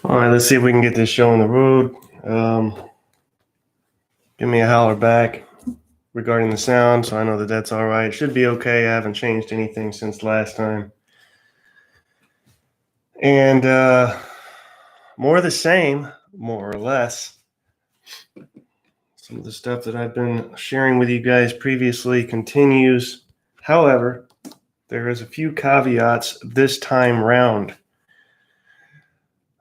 All right, let's see if we can get this show on the road. Give me a holler back regarding the sound, so I know that that's all right. It should be okay. I haven't changed anything since last time. And more of the same, more or less. Some of the stuff that I've been sharing with you guys previously continues. However, there is a few caveats this time round.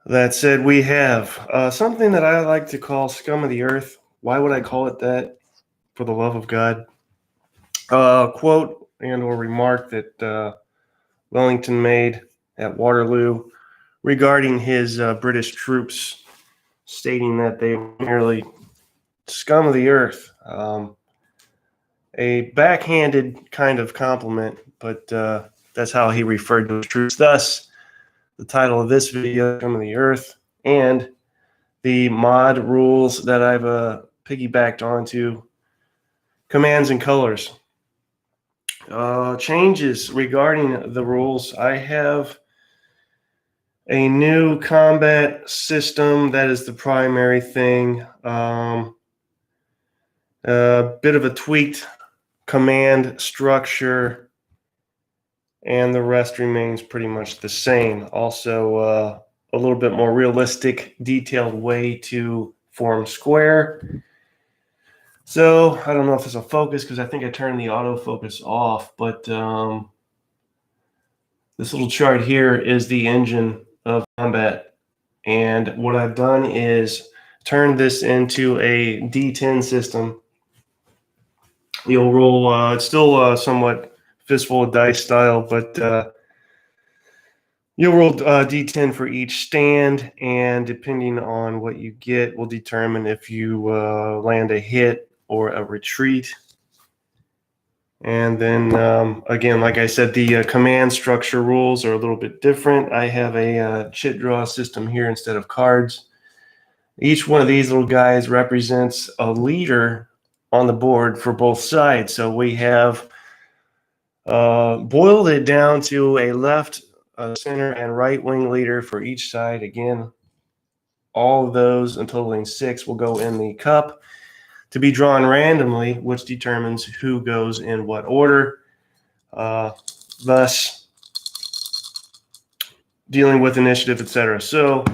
That said, we have something that I like to call scum of the earth. Why would I call it that? For the love of God. Quote and or remark that Wellington made at Waterloo regarding his British troops, stating that they were merely scum of the earth. A backhanded kind of compliment, but that's how he referred to the troops. Thus, the title of this video, Scum of the Earth, and the mod rules that I've piggybacked onto, commands and colors. Changes regarding the rules. I have a new combat system that is the primary thing. A bit of a tweaked command structure, and the rest remains pretty much the same. Also, a little bit more realistic, detailed way to form square. So I don't know if it's a focus because I think I turned the autofocus off, but this little chart here is the engine of combat. And what I've done is turn this into a D10 system. You'll roll, it's still somewhat fistful of dice style, but you'll roll D10 for each stand, and depending on what you get will determine if you land a hit or a retreat. And then, again, like I said, the command structure rules are a little bit different. I have a chit draw system here instead of cards. Each one of these little guys represents a leader on the board for both sides. So we have boiled it down to a left, center, and right wing leader for each side. Again, all of those, and totaling 6, will go in the cup to be drawn randomly, which determines who goes in what order, thus dealing with initiative, etc. So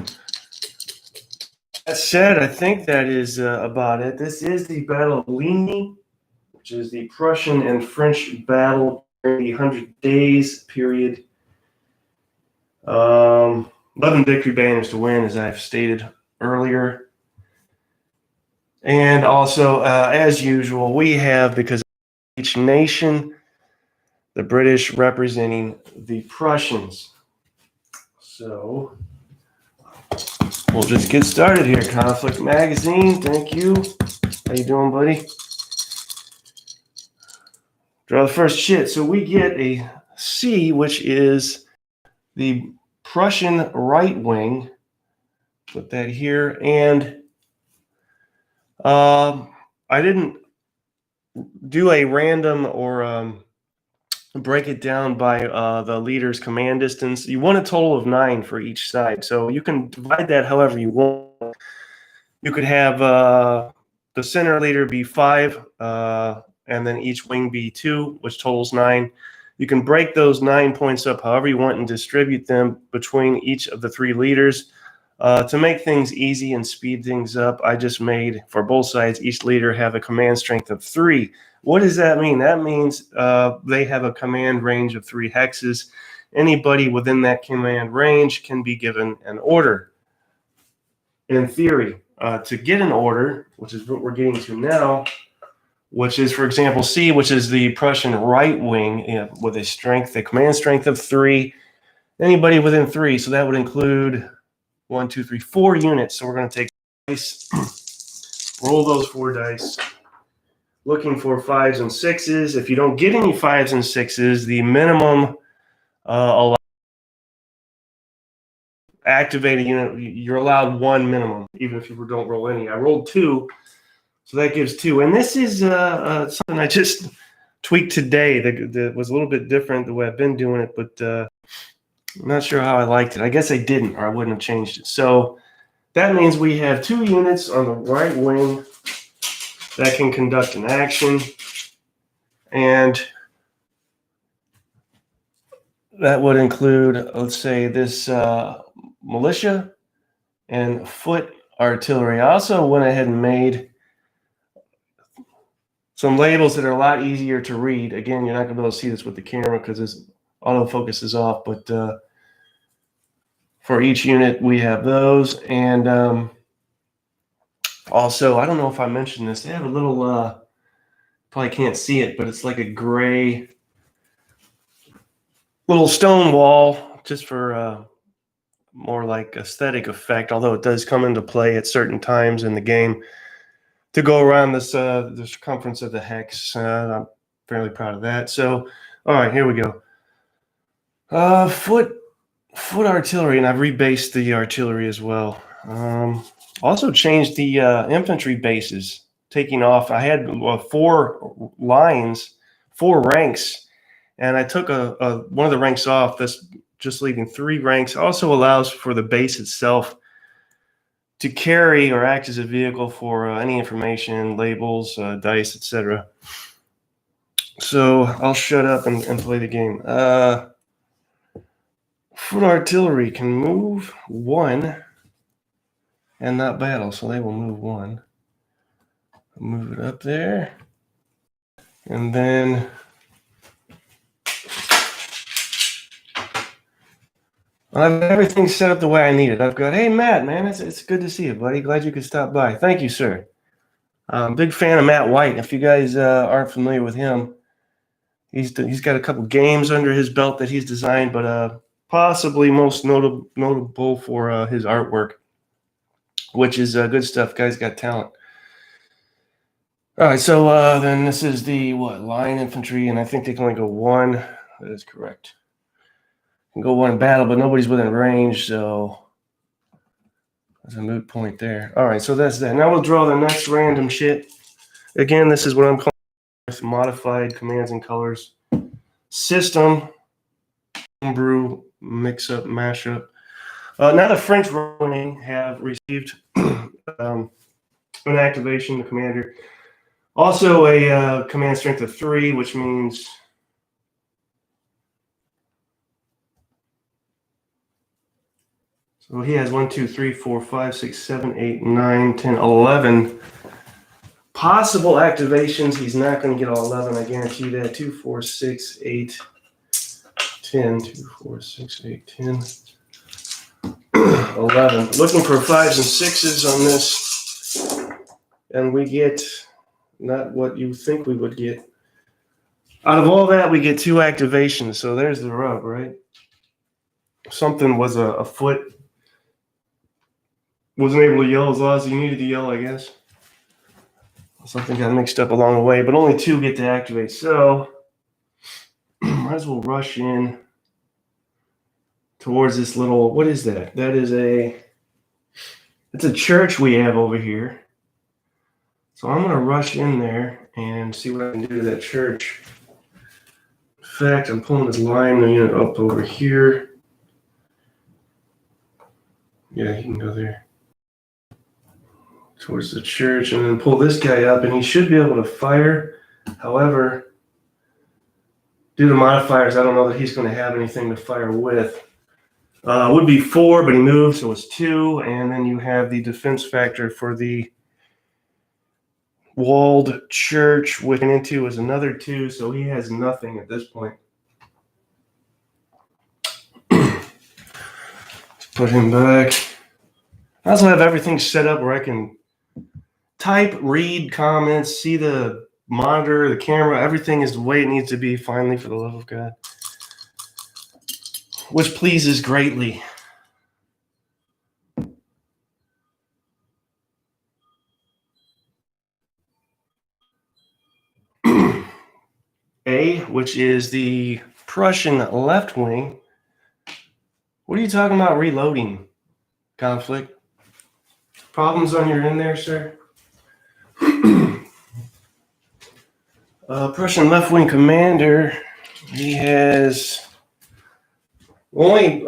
that said, I think that is about it. This is the Battle of Ligny, which is the Prussian and French battle during the 100 Days period. 11 victory banners to win, as I've stated earlier. And also, as usual, we have, because each nation, the British representing the Prussians. So we'll just get started here. Conflict Magazine, thank you. How you doing, buddy? Draw the first shit. So we get a C, which is the Prussian right wing. Put that here. And I didn't do a random or break it down by the leader's command distance. You want a total of 9 for each side. So you can divide that however you want. You could have the center leader be 5, and then each wing be 2, which totals 9. You can break those 9 points up however you want and distribute them between each of the 3 leaders. To make things easy and speed things up, I just made, for both sides, each leader have a command strength of 3. What does that mean? That means they have a command range of 3 hexes. anybody within that command range can be given an order. In theory, to get an order, which is what we're getting to now, which is, for example, C, which is the Prussian right wing, with a command strength of 3. Anybody within 3, so that would include 1, 2, 3, 4 units. So we're going to take dice, roll those 4 dice, looking for 5s and 6s. If you don't get any 5s and 6s, the minimum activate a unit, you're allowed 1 minimum, even if you don't roll any. I rolled 2, so that gives 2. And this is something I just tweaked today that was a little bit different the way I've been doing it, but I'm not sure how I liked it. I guess I didn't, or I wouldn't have changed it. So that means we have 2 units on the right wing that can conduct an action, and that would include, let's say, this militia and foot artillery. I also went ahead and made some labels that are a lot easier to read. Again, you're not going to be able to see this with the camera because this autofocus is off, but for each unit, we have those. And also, I don't know if I mentioned this, they have a little, probably can't see it, but it's like a gray little stone wall just for more like aesthetic effect, although it does come into play at certain times in the game to go around this the circumference of the hex. I'm fairly proud of that. So, all right, here we go. Foot artillery, and I've rebased the artillery as well. Also changed the infantry bases, taking off. I had 4 lines, 4 ranks, and I took one of the ranks off. That's just leaving 3 ranks. Also allows for the base itself to carry or act as a vehicle for any information, labels, dice, etc. So I'll shut up and play the game. Foot artillery can move 1 and not battle, so they will move 1. Move it up there. And then I've got everything set up the way I need it. I've got, hey, Matt, man, it's good to see you, buddy. Glad you could stop by. Thank you, sir. Big fan of Matt White. If you guys aren't familiar with him, he's got a couple games under his belt that he's designed, but possibly most notable for his artwork, which is good stuff. Guy's got talent. All right, so then this is the line infantry, and I think they can only go 1. That is correct. Can go 1 battle, but nobody's within range, so there's a moot point there. All right, so that's that. Now we'll draw the next random shit. Again, this is what I'm calling modified commands and colors system homebrew mix-up mashup. Now the French running have received an activation, the commander. Also a command strength of 3, which means so he has 1, 2, 3, 4, 5, 6, 7, 8, 9, 10, 11 possible activations. He's not going to get all 11, I guarantee you that. 2, 4, 6, 8, 10. 2, 4, 6, 8, 10, 11. Looking for 5s and 6s on this, and we get not what you think we would get. Out of all that, we get 2 activations, so there's the rub, right? Something was afoot. Wasn't able to yell as loud as you needed to yell, I guess. Something got mixed up along the way, but only 2 get to activate, so might as well rush in towards this little, what is that? That is it's a church we have over here. So I'm going to rush in there and see what I can do to that church. In fact, I'm pulling this line unit up over here. Yeah, he can go there. Towards the church, and then pull this guy up, and he should be able to fire. However, due to modifiers, I don't know that he's going to have anything to fire with. Would be 4, but he moved, so it's 2. And then you have the defense factor for the walled church, which into is another 2, so he has nothing at this point. Put him back. I also have everything set up where I can type, read comments, see the monitor, the camera. Everything is the way it needs to be, finally, for the love of God. Which pleases greatly. A, which is the Prussian left wing. What are you talking about reloading? Conflict? Problems on your end there, sir? Prussian left wing commander, he has only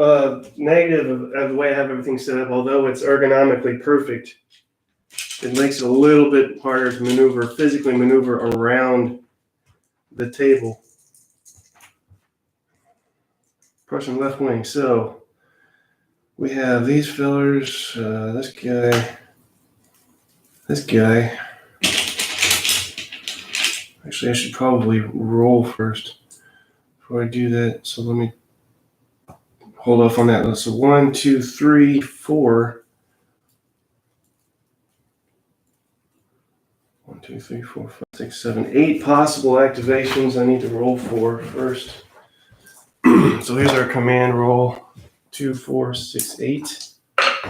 negative of the way I have everything set up, although it's ergonomically perfect. It makes it a little bit harder to physically maneuver around the table. Prussian left wing. So we have these fillers, this guy. Actually, I should probably roll first before I do that. So let me hold off on that. So 1, 2, 3, 4. 1, 2, 3, 4, 5, 6, 7, 8 possible activations I need to roll for first. So here's our command roll. 2, 4, 6, 8.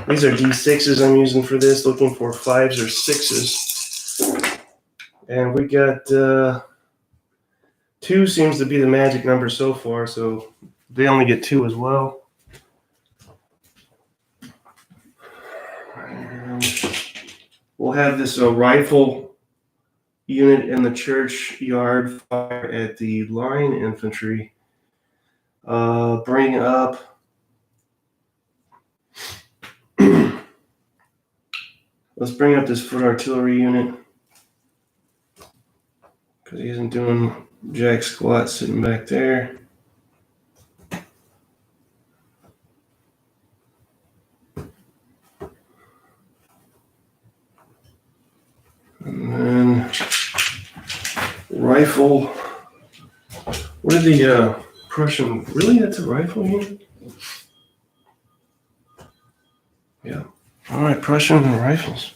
These are D6s I'm using for this, looking for 5s or 6s. And we got 2 seems to be the magic number so far, so they only get 2 as well. And we'll have this rifle unit in the churchyard fire at the line infantry. Bring up let's bring up this foot artillery unit because he isn't doing jack squat sitting back there. And then rifle. What did the Prussian, really? That's a rifle unit? Yeah. All right, Prussian rifles.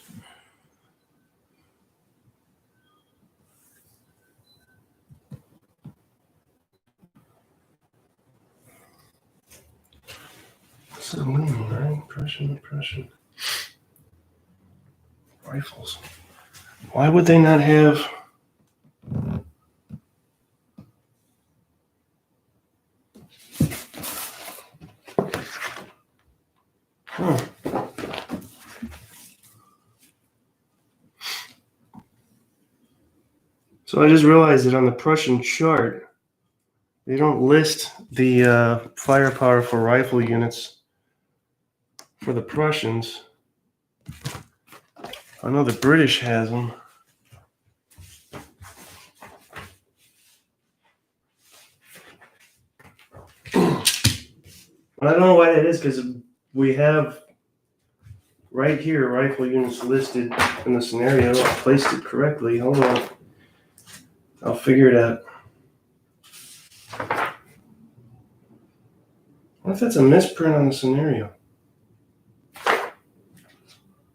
That's a Ligny, right? Prussian rifles. Why would they not have? Huh. So I just realized that on the Prussian chart, they don't list the firepower for rifle units for the Prussians. I know the British has them. I don't know why that is, because we have right here rifle units listed in the scenario. I placed it correctly. Hold on. I'll figure it out. What if that's a misprint on the scenario?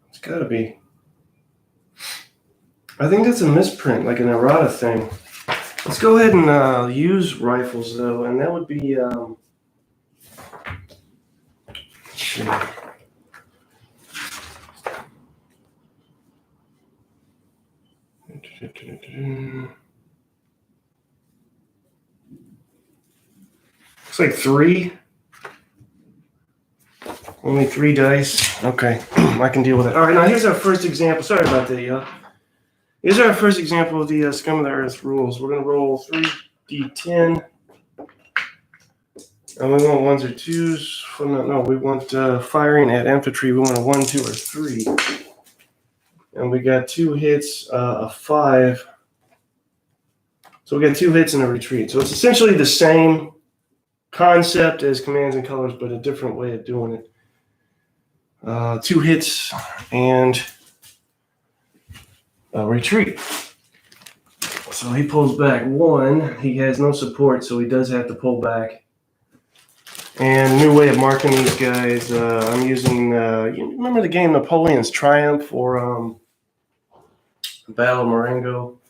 It's got to be. I think that's a misprint, like an errata thing. Let's go ahead and use rifles, though, and that would be... let's see. Looks like 3. Only 3 dice. Okay, I can deal with it. All right, now here's our first example. Sorry about that, y'all. Here's our first example of the Scum of the Earth rules. We're going to roll 3d10. And we want 1s or 2s. No, we want firing at infantry. We want a 1, 2, or 3. And we got 2 hits, a 5. So we got 2 hits and a retreat. So it's essentially the same concept as commands and colors, but a different way of doing it. 2 hits and a retreat. So he pulls back 1. He has no support, so he does have to pull back. And new way of marking these guys, I'm using, you remember the game Napoleon's Triumph or Battle of Marengo?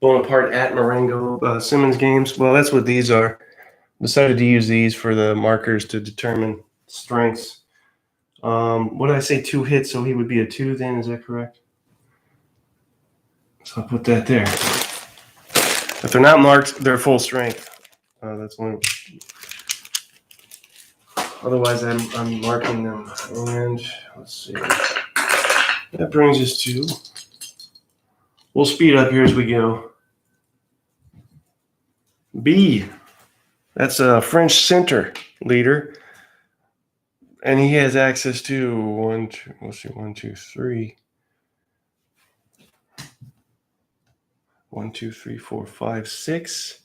Bonaparte at Marengo, Simmons games. Well, that's what these are. Decided to use these for the markers to determine strengths. What did I say? 2 hits, so he would be a 2 then, is that correct? So I'll put that there. If they're not marked, they're full strength. That's one. Otherwise, I'm marking them. And let's see. That brings us to. We'll speed up here as we go. B. That's a French center leader. And he has access to 1, 2, let's see, 1, 2, 3. 1, 2, 3, 4, 5, 6.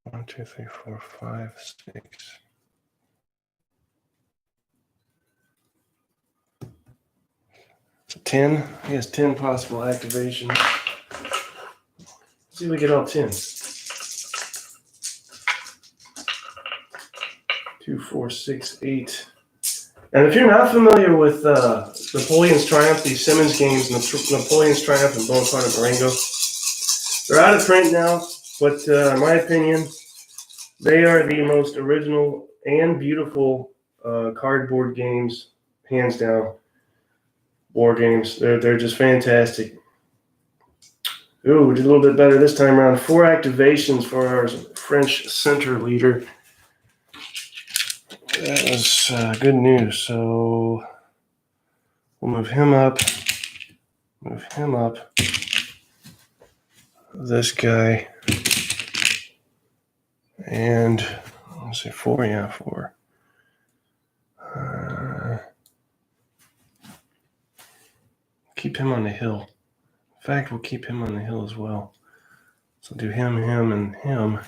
One, 2, 3, 4, 5, 6. So 10. He has 10 possible activations. Let's see if we get all 10. 2, 4, 6, 8. And if you're not familiar with Napoleon's Triumph, these Simmons games, Napoleon's Triumph and Bonaparte at Marengo, they're out of print now, but in my opinion, they are the most original and beautiful cardboard games, hands down. War games, they're just fantastic. Ooh, we did a little bit better this time around. 4 activations for our French center leader. That was good news. So we'll move him up. Move him up. This guy. And let's see, 4. Yeah, 4. Keep him on the hill. In fact, we'll keep him on the hill as well. So do him, him, and him.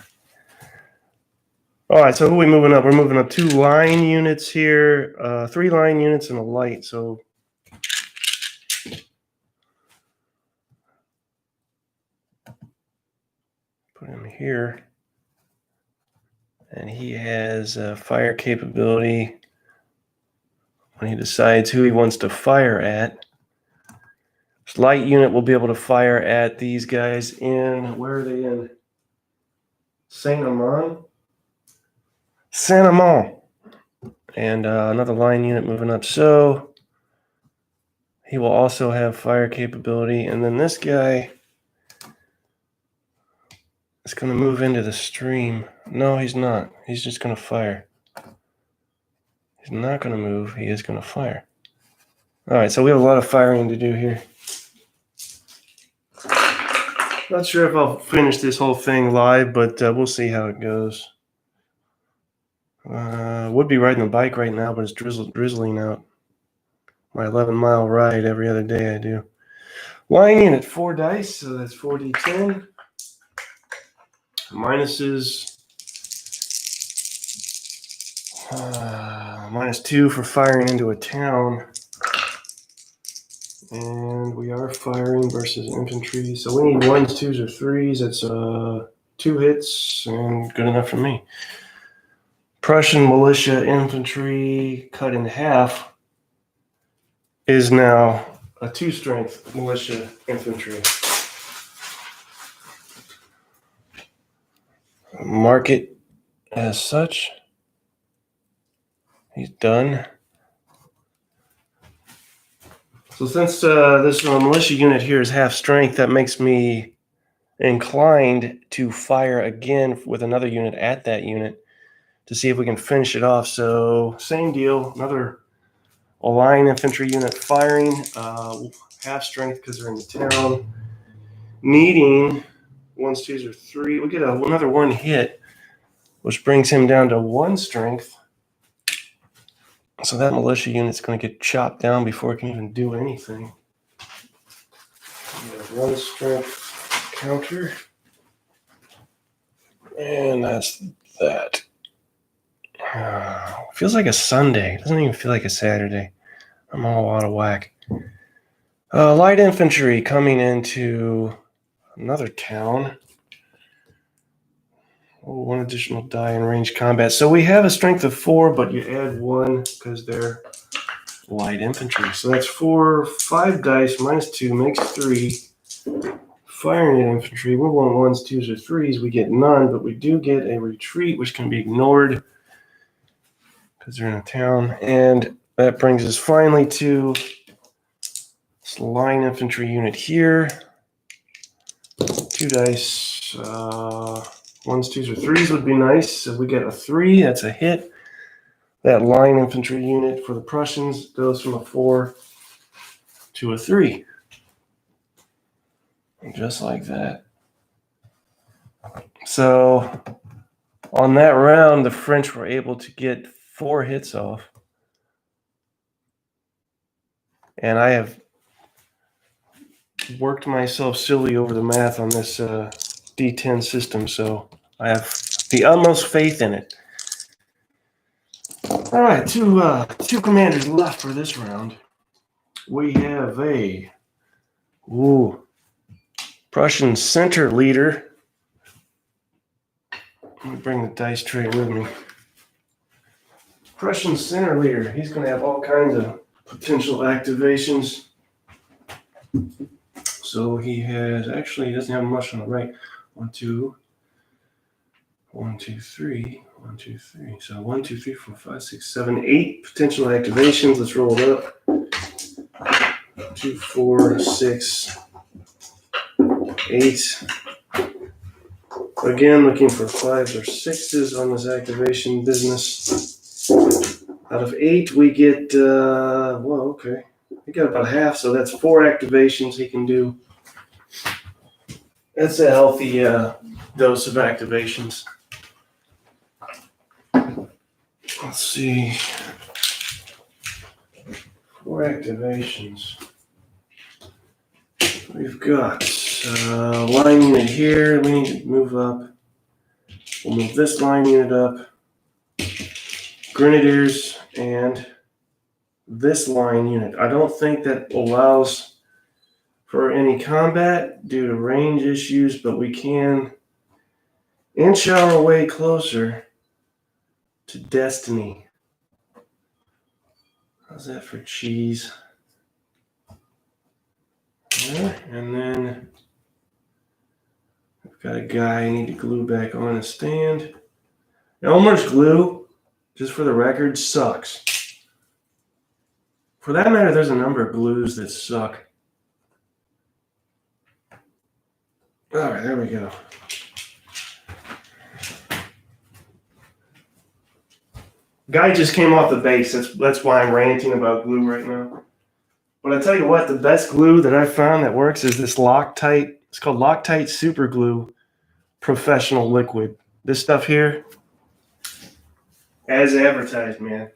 All right, so who are we moving up? We're moving up 2 line units here, 3 line units and a light. So put him here. And he has fire capability when he decides who he wants to fire at. This light unit will be able to fire at these guys in, where are they in? Saint-Amand. And another line unit moving up. So he will also have fire capability. And then this guy is going to move into the stream. No, he's not. He's just going to fire. He's not going to move. He is going to fire. All right, so we have a lot of firing to do here. Not sure if I'll finish this whole thing live, but we'll see how it goes. Would be riding a bike right now, but it's drizzling out. My 11-mile ride every other day I do. Line unit, 4 dice, so that's 4d10. Minuses. -2 for firing into a town. And we are firing versus infantry. So we need 1s, 2s, or 3s. That's 2 hits and good enough for me. Prussian militia infantry cut in half is now a 2 strength militia infantry. Mark it as such. He's done. So since this militia unit here is half strength, that makes me inclined to fire again with another unit at that unit to see if we can finish it off. So same deal, another line infantry unit firing, half strength because they're in the town. Needing 1s, 2s, or 3. We get another 1 hit, which brings him down to 1 strength. So that militia unit's going to get chopped down before it can even do anything. We have 1 strength counter. And that's that. Feels like a Sunday. It doesn't even feel like a Saturday. I'm all out of whack. Light infantry coming into another town. Oh, 1 additional die in range combat. So we have a strength of 4, but you add 1 because they're light infantry. So that's 4, 5 dice minus 2 makes 3. Firing at infantry, we're 1s, 2s, or 3s. We get none, but we do get a retreat, which can be ignored because they're in a town. And that brings us finally to this line infantry unit here. 2 dice, 1s, 2s, or 3s would be nice. So we get a 3, that's a hit. That line infantry unit for the Prussians goes from a 4 to a 3. Just like that. So on that round, the French were able to get 4 hits off. And I have worked myself silly over the math on this D10 system, so I have the utmost faith in it. All right, two commanders left for this round. We have a Prussian center leader. Let me bring the dice tray with me. Prussian center leader. He's going to have all kinds of potential activations. So he has, actually, he doesn't have much on the right. 1, 2, 1, 2, 3, 1, 2, 3. So 1, 2, 3, 4, 5, 6, 7, 8 potential activations. Let's roll it up. 2, 4, 6, 8. Again, looking for 5s or 6s on this activation business. Out of 8, we get, okay. We got about half, so that's 4 activations he can do. That's a healthy dose of activations. Let's see. 4 activations. We've got line unit here. We need to move up. We'll move this line unit up. Grenadiers and this line unit. I don't think that allows for any combat due to range issues, but we can inch our way closer to destiny. How's that for cheese? Yeah, and then I've got a guy I need to glue back on a stand. Elmer's glue, just for the record, sucks. For that matter, there's a number of glues that suck. All right, there we go. Guy just came off the base. That's why I'm ranting about glue right now. But I tell you what, the best glue that I found that works is this Loctite. It's called Loctite Super Glue Professional Liquid. This stuff here, as advertised, man.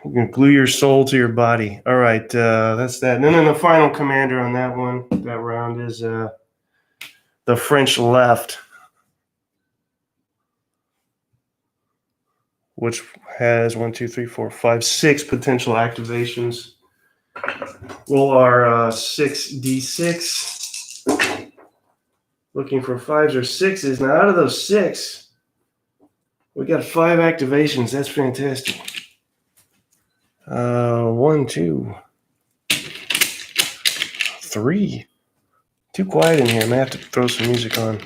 You can glue your soul to your body. All right, that's that. And then the final commander on that one, that round, is the French left, which has 1, 2, 3, 4, 5, 6 potential activations. Roll our 6d6. Looking for 5s or 6s. Now, out of those 6, we got 5 activations. That's fantastic. 1, 2, 3. Too quiet in here. I may have to throw some music on.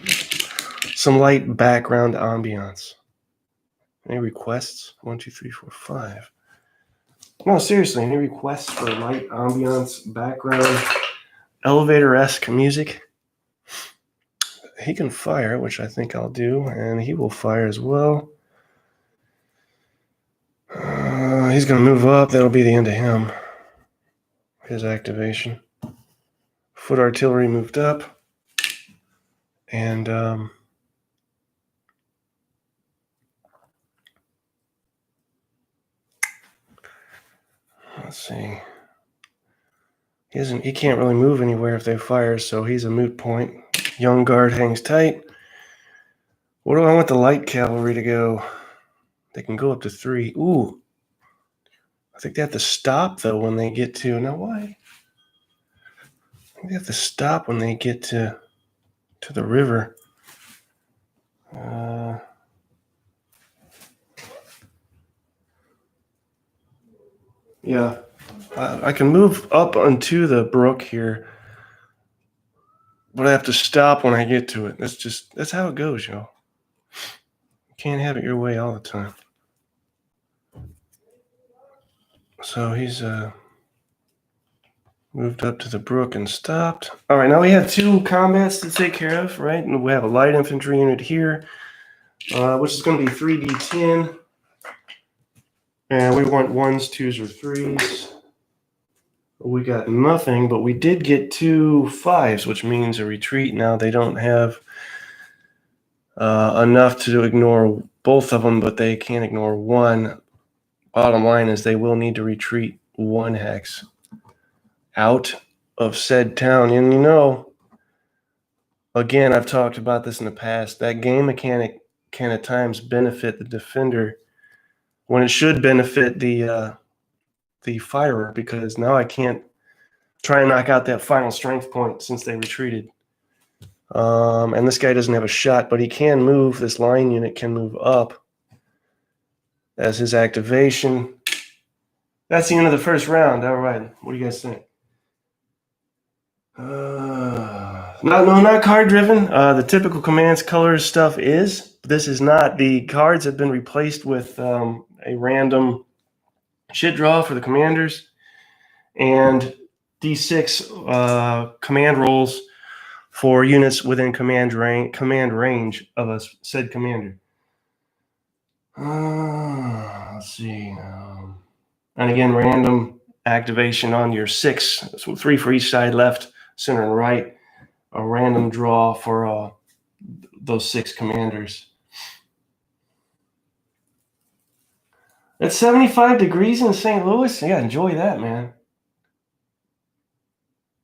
Some light background ambiance. Any requests? 1, 2, 3, 4, 5. No, seriously, any requests for light ambiance, background, elevator-esque music? He can fire, which I think I'll do, and he will fire as well. He's going to move up. That'll be the end of him. His activation. Foot artillery moved up. And let's see. He can't really move anywhere if they fire, so he's a moot point. Young guard hangs tight. Where do I want the light cavalry to go? They can go up to 3. Ooh. I think they have to stop, though, when they get to... Now, why? They have to stop when they get to the river. Yeah, I can move up onto the brook here, but I have to stop when I get to it. That's how it goes, y'all. You can't have it your way all the time. So he's moved up to the brook and stopped. All right, now we have 2 combats to take care of, right? And we have a light infantry unit here, which is going to be 3d10. And we want 1s, 2s, or 3s. We got nothing, but we did get 2 5s, which means a retreat. Now they don't have enough to ignore both of them, but they can't ignore 1. Bottom line is they will need to retreat 1 hex out of said town. And you know, again, I've talked about this in the past, that game mechanic can at times benefit the defender when it should benefit the firer, because now I can't try and knock out that final strength point since they retreated. And this guy doesn't have a shot, but he can move. This line unit can move up as his activation. That's the end of the first round. All right. What do you guys think? Not card driven. The typical commands colors stuff is. This is not. The cards have been replaced with a random shit draw for the commanders and D6 command rolls for units within command range of a said commander. Let's see. And again, random activation on your 6. So 3 for each side, left, center, and right. A random draw for those 6 commanders. It's 75 degrees in St. Louis. Yeah, enjoy that, man.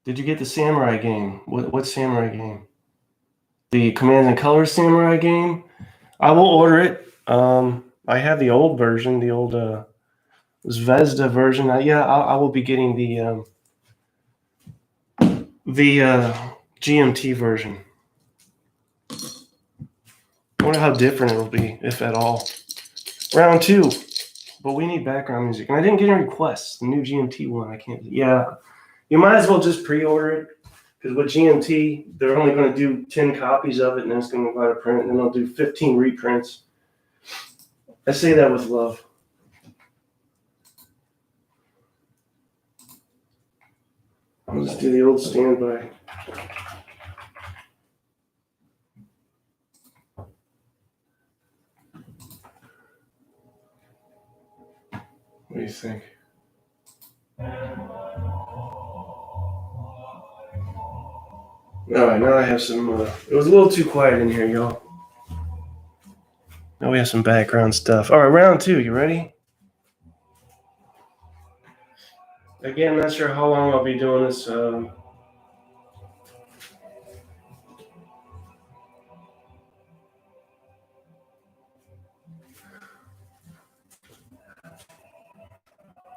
Did you get the Samurai game? What Samurai game? The Commands and Colors Samurai game? I will order it. I have the old version, the old Zvezda version. I will be getting the GMT version. I wonder how different it'll be, if at all. Round 2. But we need background music. And I didn't get any requests. The new GMT one, I can't. Yeah. You might as well just pre-order it. Because with GMT, they're only going to do 10 copies of it, and then it's going to go out of print, and then they'll do 15 reprints. I say that with love. I'll just do the old standby. What do you think? All right, now I have some. It was a little too quiet in here, y'all. Now we have some background stuff. All right, round 2. You ready? Again, not sure how long I'll be doing this.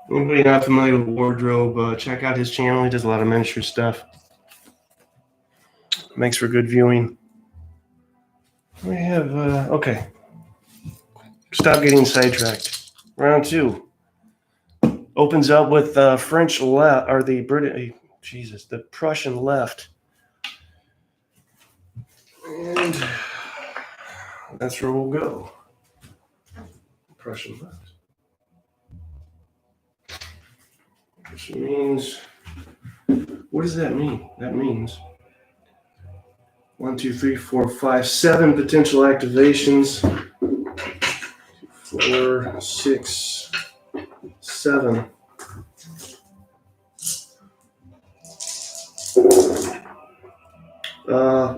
Anybody not familiar with Wardrobe, check out his channel. He does a lot of miniature stuff. Makes for good viewing. We have, okay. Stop getting sidetracked. Round 2 opens up with French left, or the British, the Prussian left. And that's where we'll go. Prussian left. Which means, what does that mean? That means 1, 2, 3, 4, 5, 7 potential activations. 4, 6, 7.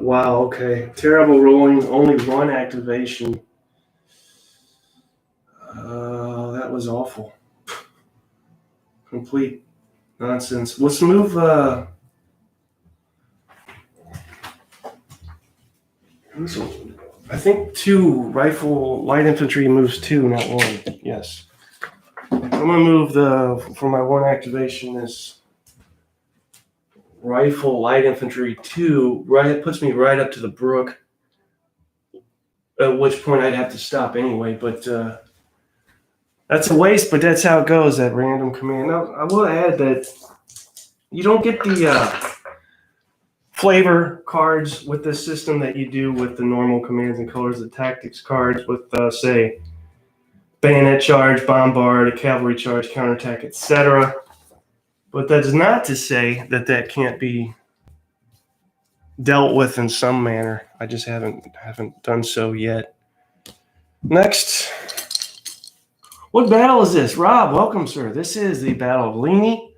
Wow, okay. Terrible rolling, only 1 activation. That was awful. Complete nonsense. Let's move, I think 2 rifle light infantry moves 2, not 1. Yes. I'm gonna move for my 1 activation is Rifle Light Infantry 2, it puts me right up to the brook, at which point I'd have to stop anyway, but that's a waste, but that's how it goes, that random command. Now, I will add that you don't get the flavor cards with this system that you do with the normal commands and colors, the tactics cards with, say, bayonet charge, bombard, a cavalry charge, counterattack, etc. But that is not to say that that can't be dealt with in some manner. I just haven't done so yet. Next. What battle is this? Rob, welcome, sir. This is the Battle of Ligny,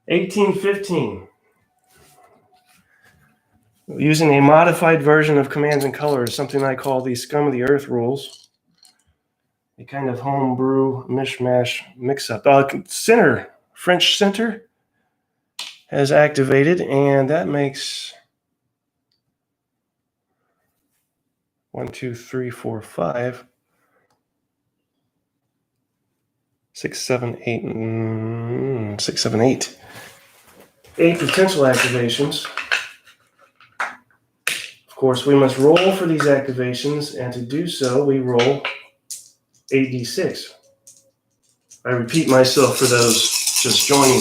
1815. Using a modified version of Commands and Colors, something I call the Scum of the Earth rules. A kind of homebrew mishmash mix-up. Center, French center, has activated, and that makes 1, 2, 3, 4, 5, 6, 7, 8, 6, 7, 8. 8 potential activations. Of course, we must roll for these activations, and to do so, we roll 8d6. I repeat myself for those just joining.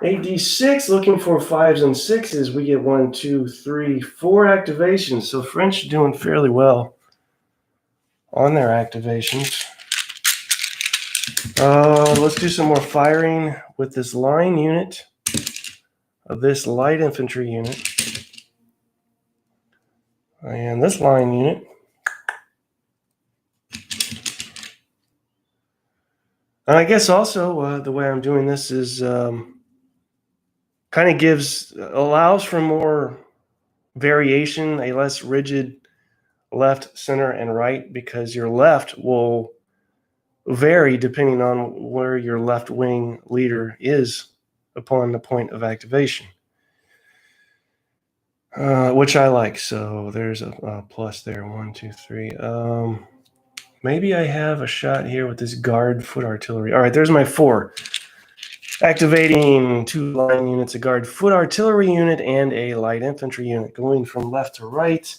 8d6, looking for 5s and 6s, we get 1, 2, 3, 4 activations. So French doing fairly well on their activations. Let's do some more firing with this line unit of this light infantry unit. And this line unit. And I guess also the way I'm doing this is kind of allows for more variation, a less rigid left, center, and right, because your left will vary depending on where your left wing leader is upon the point of activation, which I like. So there's a plus there. 1, 2, 3. Maybe I have a shot here with this guard foot artillery. All right, there's my 4. Activating 2 line units, a guard foot artillery unit, and a light infantry unit, going from left to right.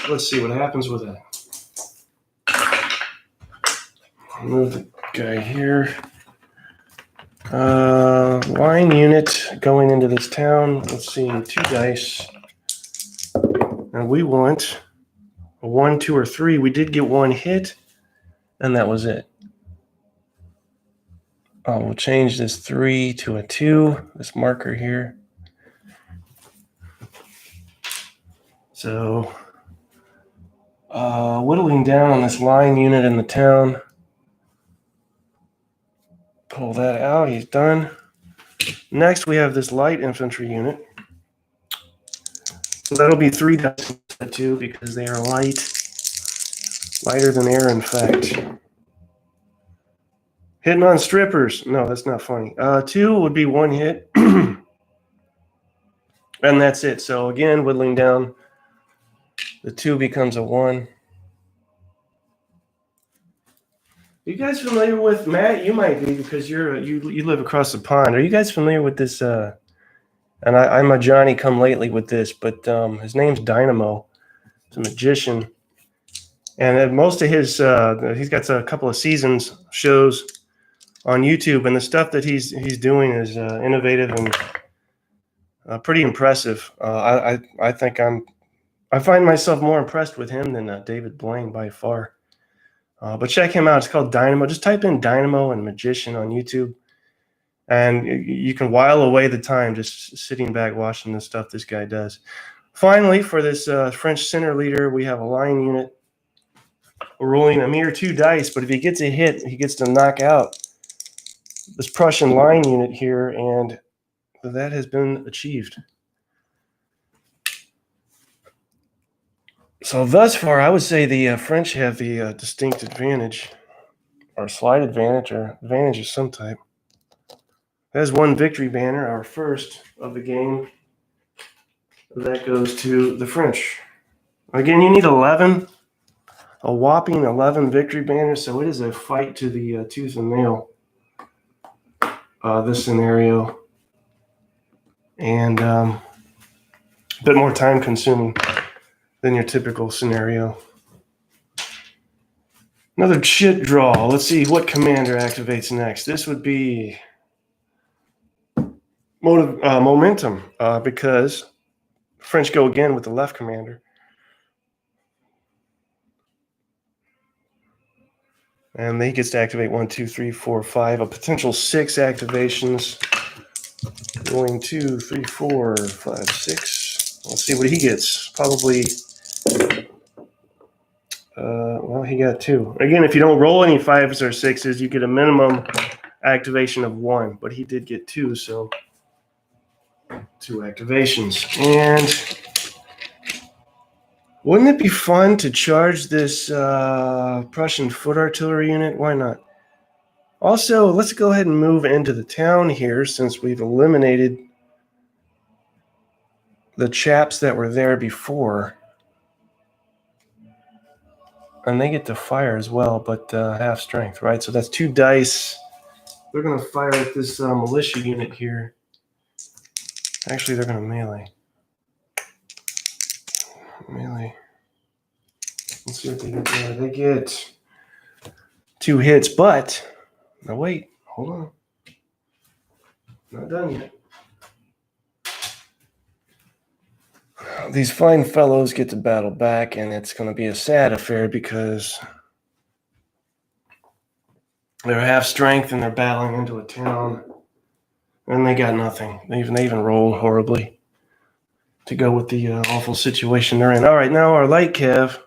Let's see what happens with that. Move the guy here. Line unit going into this town. Let's see, 2 dice. And we want a 1, 2, or 3. We did get 1 hit, and that was it. We'll change this 3 to a 2, this marker here. So, whittling down on this line unit in the town. Pull that out, he's done. Next, we have this light infantry unit. So that'll be 3 dice instead of 2 because they are light. Lighter than air, in fact. Hitting on strippers. No, that's not funny. 2 would be 1 hit. And that's it. So again, whittling down, the 2 becomes a 1. You guys familiar with, Matt? You might be, because you live across the pond. Are you guys familiar with this? And I'm a Johnny come lately with this, but his name's Dynamo. He's a magician, and most of his he's got a couple of seasons shows on YouTube, and the stuff that he's doing is innovative and pretty impressive. I think I find myself more impressed with him than David Blaine by far. But check him out. It's called Dynamo. Just type in Dynamo and magician on YouTube, and you can while away the time just sitting back watching the stuff this guy does. Finally, for this French center leader, we have a line unit. We're rolling a mere 2 dice, but if he gets a hit, he gets to knock out this Prussian line unit here, and that has been achieved. So thus far, I would say the French have the distinct advantage, or slight advantage, or advantage of some type. There's 1 victory banner, our first of the game. That goes to the French. Again, you need 11, a whopping 11 victory banners, so it is a fight to the tooth and nail this scenario, and a bit more time consuming than your typical scenario. Another chit draw. Let's see what commander activates next. This would be momentum, because French go again with the left commander. And he gets to activate 1, 2, 3, 4, 5, a potential 6 activations. Going 2, 3, 4, 5, 6. Let's see what he gets. Probably, well, he got 2. Again, if you don't roll any 5s or 6s, you get a minimum activation of 1. But he did get 2, so 2 activations. And wouldn't it be fun to charge this Prussian foot artillery unit? Why not? Also, let's go ahead and move into the town here since we've eliminated the chaps that were there before. And they get to fire as well, but half strength, right? So that's 2 dice. They're going to fire at this militia unit here. Actually, they're going to melee. Melee. Let's see what they get there. They get 2 hits, but... Now wait, hold on. Not done yet. These fine fellows get to battle back, and it's going to be a sad affair because they're half strength and they're battling into a town, and they got nothing. They even rolled horribly to go with the awful situation they're in. All right, now our light cav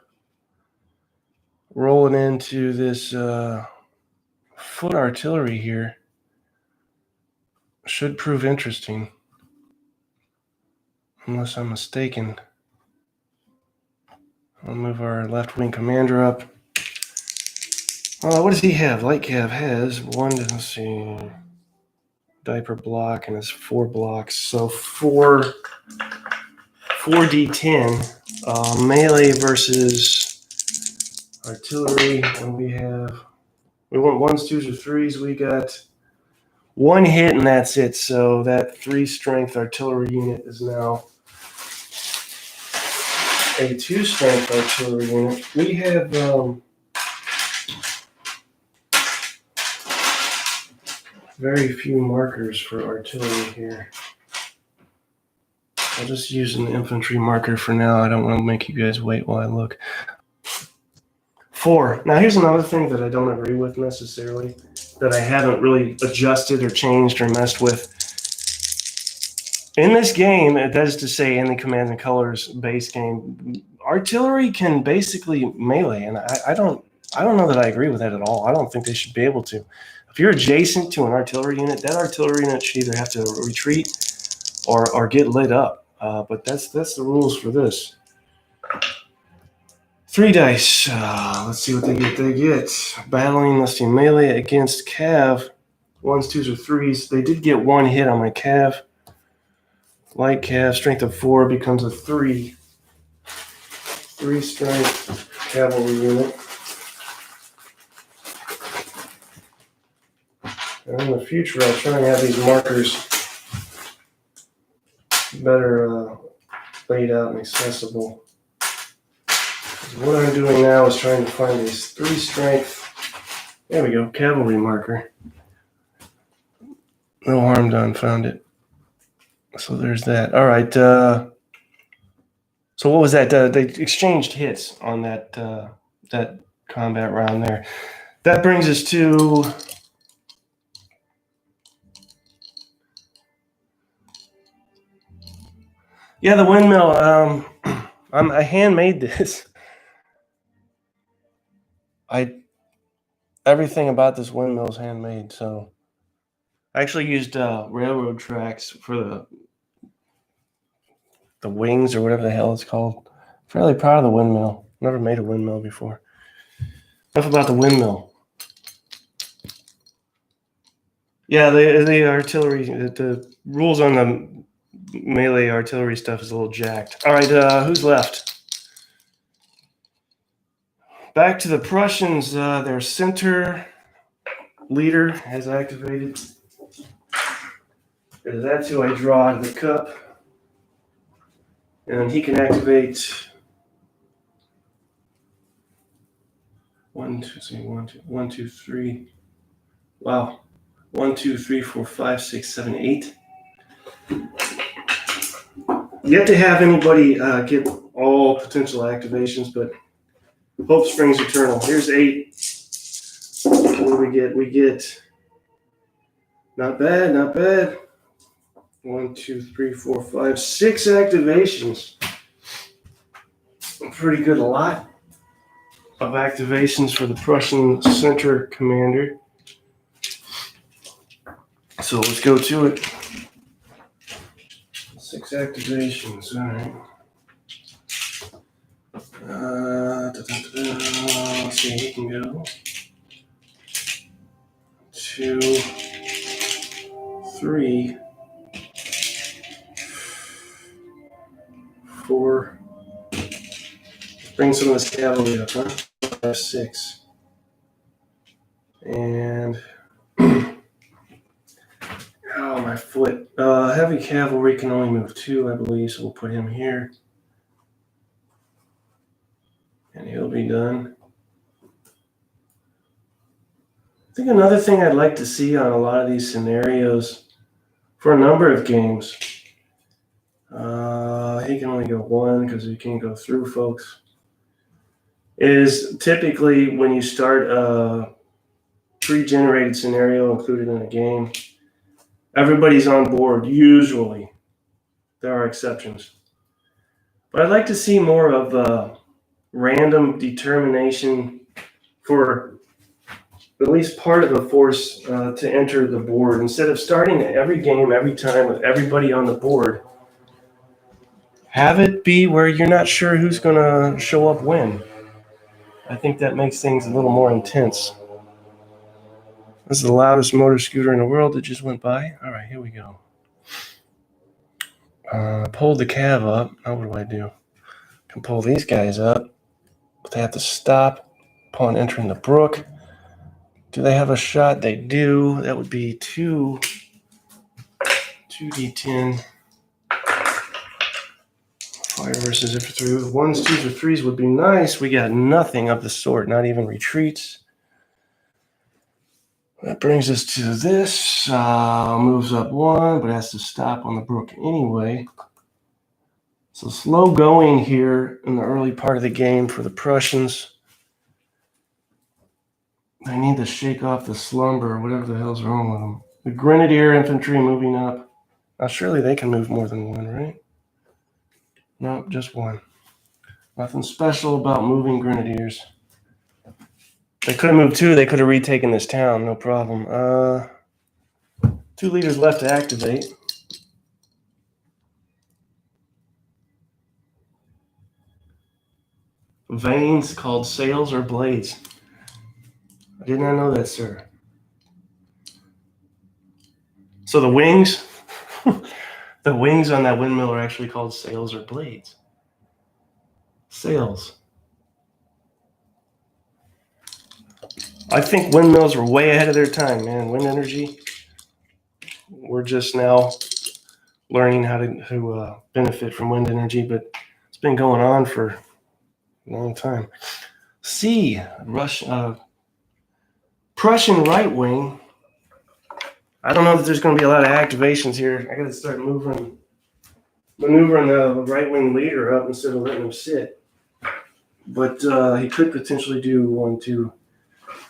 rolling into this foot artillery here should prove interesting, unless I'm mistaken. I'll move our left wing commander up. What does he have? Light cav has 1, let's see, diaper block, and it's 4 blocks. So 4d10 melee versus artillery, and we want 1s, 2s, or 3s. We got 1 hit, and that's it. So that 3 strength artillery unit is now a 2 strength artillery unit. We have very few markers for artillery here. I'll just use an infantry marker for now. I don't want to make you guys wait while I look. 4. Now here's another thing that I don't agree with necessarily, that I haven't really adjusted or changed or messed with. In this game, that is to say in the Command and Colors base game, artillery can basically melee, and I don't know that I agree with that at all. I don't think they should be able to. If you're adjacent to an artillery unit, that artillery unit should either have to retreat or get lit up. But that's the rules for this. 3 dice. Let's see what they get. They get battling, let's see, melee against cav. 1s, 2s, or 3s. They did get 1 hit on my cav. Light cav, strength of 4 becomes a 3. 3 strength cavalry unit. And in the future, I'll try and have these markers better laid out and accessible. What I'm doing now is trying to find these 3 strength. There we go, cavalry marker. No harm done, found it. So there's that. All right. So what was that? They exchanged hits on that that combat round there. That brings us to the windmill. I handmade this. Everything about this windmill is handmade. So I actually used railroad tracks for the wings or whatever the hell it's called. Fairly proud of the windmill. Never made a windmill before. Enough about the windmill. Yeah, the artillery, the rules on the melee artillery stuff is a little jacked. All right, who's left? Back to the Prussians. Their center leader has activated. Because that's who I draw out of the cup. And he can activate 1, 2, 3. Wow. 1, 2, 3, 4, 5, 6, 7, 8. Yet to have anybody get all potential activations, but hope springs eternal. Here's 8. What do we get? We get, not bad, not bad. 1, 2, 3, 4, 5, 6 activations. Pretty good. A lot of activations for the Prussian center commander. So let's go to it. 6 activations. All right. Let's see. He can go 2, 3, 4. Bring some of this cavalry up, huh? 5, 6. And oh, my foot. Heavy cavalry can only move 2, I believe, so we'll put him here. And he'll be done. I think another thing I'd like to see on a lot of these scenarios for a number of games, he can only go 1 because he can't go through, folks, is typically when you start a pre-generated scenario included in a game, everybody's on board, usually. There are exceptions. But I'd like to see more of random determination for at least part of the force to enter the board. Instead of starting every game every time with everybody on the board, have it be where you're not sure who's going to show up when. I think that makes things a little more intense. This is the loudest motor scooter in the world that just went by. All right, here we go. Pull the cav up. Now what do I do? I can pull these guys up, but they have to stop upon entering the brook. Do they have a shot? They do. That would be 2d10. 5 versus if 3. 1s, 2s, or 3s would be nice. We got nothing of the sort, not even retreats. That brings us to this. Moves up 1, but has to stop on the brook anyway. So slow going here in the early part of the game for the Prussians. They need to shake off the slumber or whatever the hell's wrong with them. The Grenadier infantry moving up. Now surely they can move more than 1, right? No, just 1. Nothing special about moving Grenadiers. They could have moved 2. They could have retaken this town, no problem. 2 leaders left to activate. Veins called sails or blades. I did not know that, sir. So the wings, the wings on that windmill are actually called sails or blades. Sails. I think windmills were way ahead of their time, man. Wind energy. We're just now learning how to benefit from wind energy, but it's been going on for a long time. C, Prussian right wing. I don't know that there's going to be a lot of activations here. I got to start maneuvering the right wing leader up instead of letting him sit. But he could potentially do 1, 2,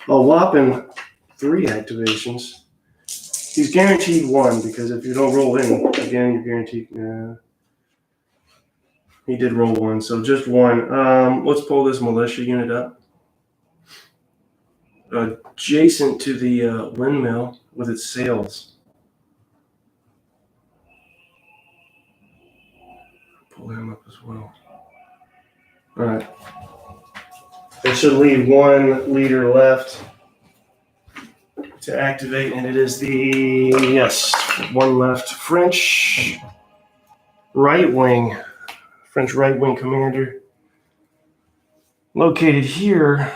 a whopping 3 activations. He's guaranteed 1 because if you don't roll in again, you're guaranteed. He did roll 1, so just 1. Let's pull this militia unit up. Adjacent to the windmill with its sails. Pull him up as well. All right. They should leave 1 leader left to activate, and it is the, yes, 1 left. French right wing commander located here.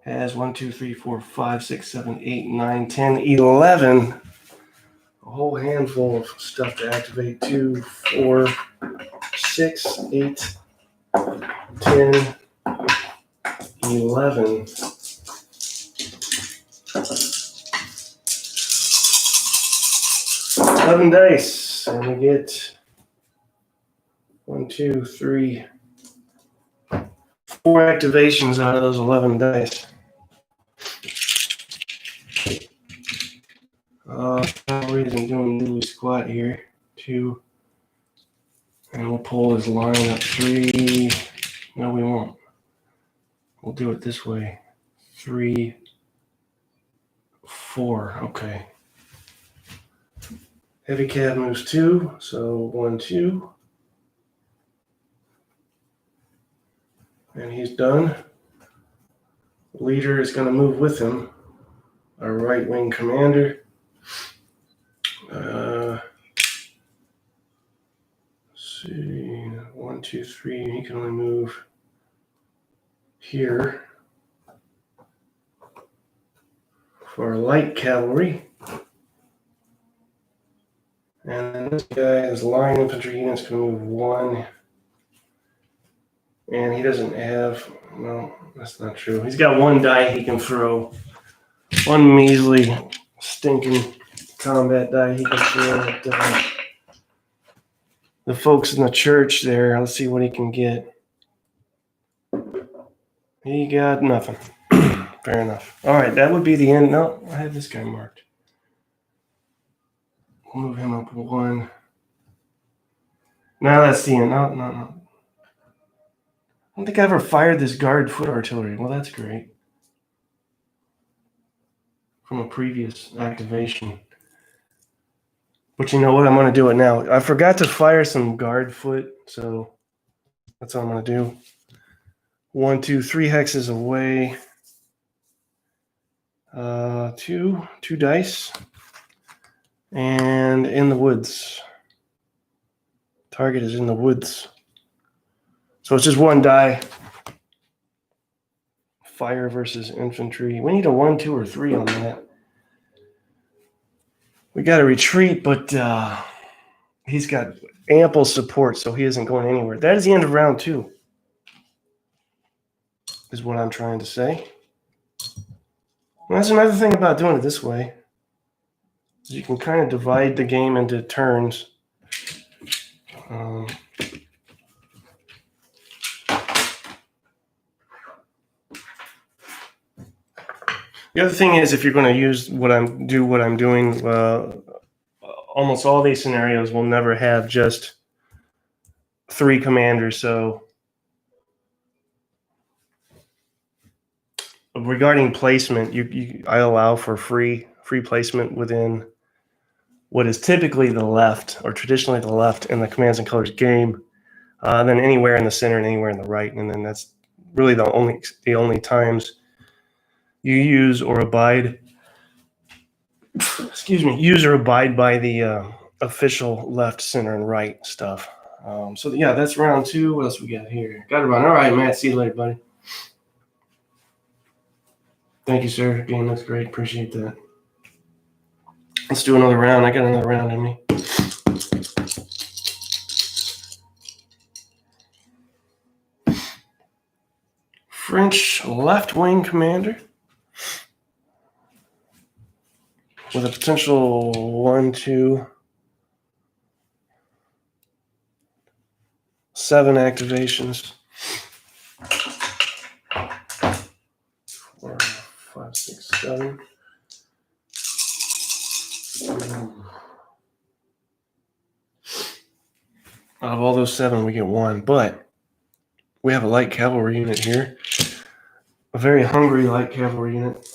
has 1, 2, 3, 4, 5, 6, 7, 8, 9, 10, 11. A whole handful of stuff to activate. 2, 4, 6, 8, 10, 11. 11 dice, and we get 1, 2, 3, 4 activations out of those 11 dice. Cavalry isn't doing really squat here. 2, and we'll pull his line up. 3. No, we won't. We'll do it this way. 3, 4. Okay. Heavy cav moves 2, so 1, 2. And he's done. Leader is going to move with him. Our right wing commander. Let's see. 1, 2, 3. He can only move here. For light cavalry. And then this guy, his line infantry unit's going to move 1. And he doesn't have, no, that's not true. He's got 1 die he can throw. 1 measly, stinking combat die he can throw at the folks in the church there. Let's see what he can get. He got nothing. Fair enough. All right, that would be the end. No, I have this guy marked. We'll move him up 1. Now that's the end. No. I don't think I ever fired this guard foot artillery. Well, that's great. From a previous activation. But you know what? I'm going to do it now. I forgot to fire some guard foot, so that's what I'm going to do. 1, 2, 3 hexes away. 2 dice. And in the woods. Target is in the woods. So it's just 1 die. Fire versus infantry. We need a 1, 2, or 3 on that. We got to retreat, but he's got ample support, so he isn't going anywhere. That is the end of round 2, is what I'm trying to say. And that's another thing about doing it this way. You can kind of divide the game into turns. The other thing is, if you're going to use what I'm doing, almost all these scenarios will never have just 3 commanders. So regarding placement, I allow for free placement within what is typically the left, or traditionally the left, in the Commands and Colors game, then anywhere in the center and anywhere in the right, and then that's really the only times you use or abide by the official left, center, and right stuff. So yeah, that's round 2. What else we got here? Got to run. All right, Matt. See you later, buddy. Thank you, sir. Game looks great. Appreciate that. Let's do another round. I got another round in me. French left wing commander with a potential 1, 2, 7 activations. 4, 5, 6, 7. Out of all those 7, we get 1, but we have a light cavalry unit here. A very hungry light cavalry unit.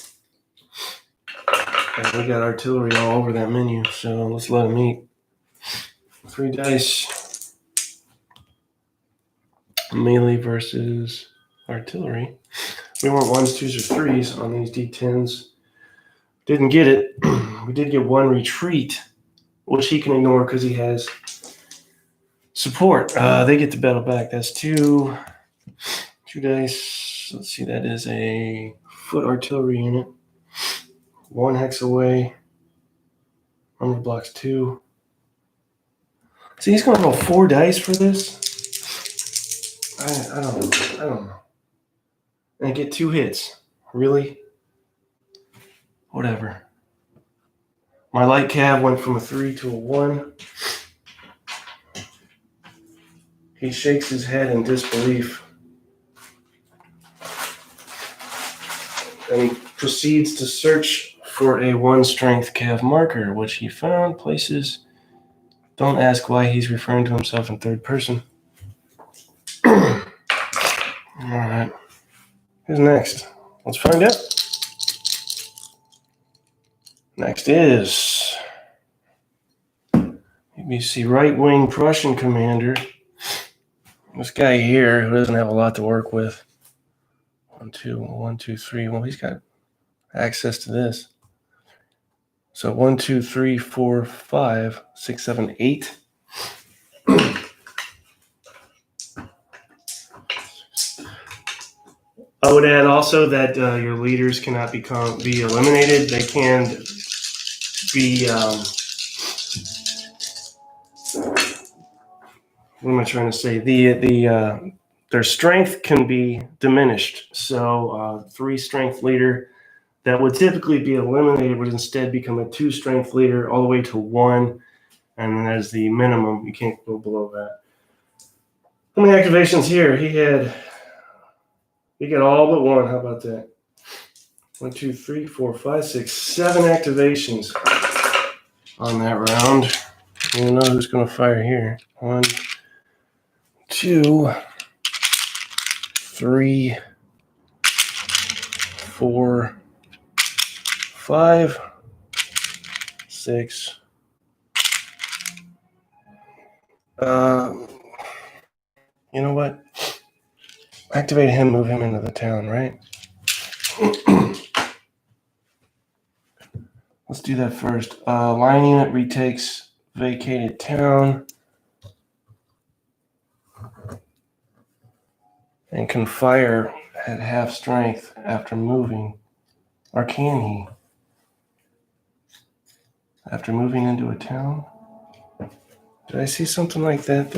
And we got artillery all over that menu, so let's let them eat. 3 dice. Melee versus artillery. We want 1s, 2s, or 3s on these D10s. Didn't get it. We did get 1 retreat, which he can ignore because he has support. They get to battle back. That's 2 dice. Let's see, that is a foot artillery unit. 1 hex away. Armor blocks 2. See, he's going to roll 4 dice for this. I don't know. And get 2 hits. Really? Whatever. My light cav went from a 3 to a 1. He shakes his head in disbelief and proceeds to search for a 1 strength cav marker, which he found. Places. Don't ask why he's referring to himself in third person. Alright. Who's next? Let's find out. Next is BBC right wing Prussian commander. This guy here who doesn't have a lot to work with. 1, 2, 3. Well, he's got access to this. So 1, 2, 3, 4, 5, 6, 7, 8. I would add also that your leaders cannot be eliminated. They can be. What am I trying to say? Their strength can be diminished. So 3 strength leader that would typically be eliminated would instead become a 2 strength leader all the way to 1, and then as the minimum. You can't go below that. How many activations here? He got all but 1. How about that? 1, 2, 3, 4, 5, 6, 7 activations on that round. You know who's going to fire here. 1, 2, 3, 4, 5, 6. You know what? Activate him, move him into the town, right? Let's do that first. Line unit retakes vacated town and can fire at half strength after moving. Or can he? After moving into a town? Did I see something like that?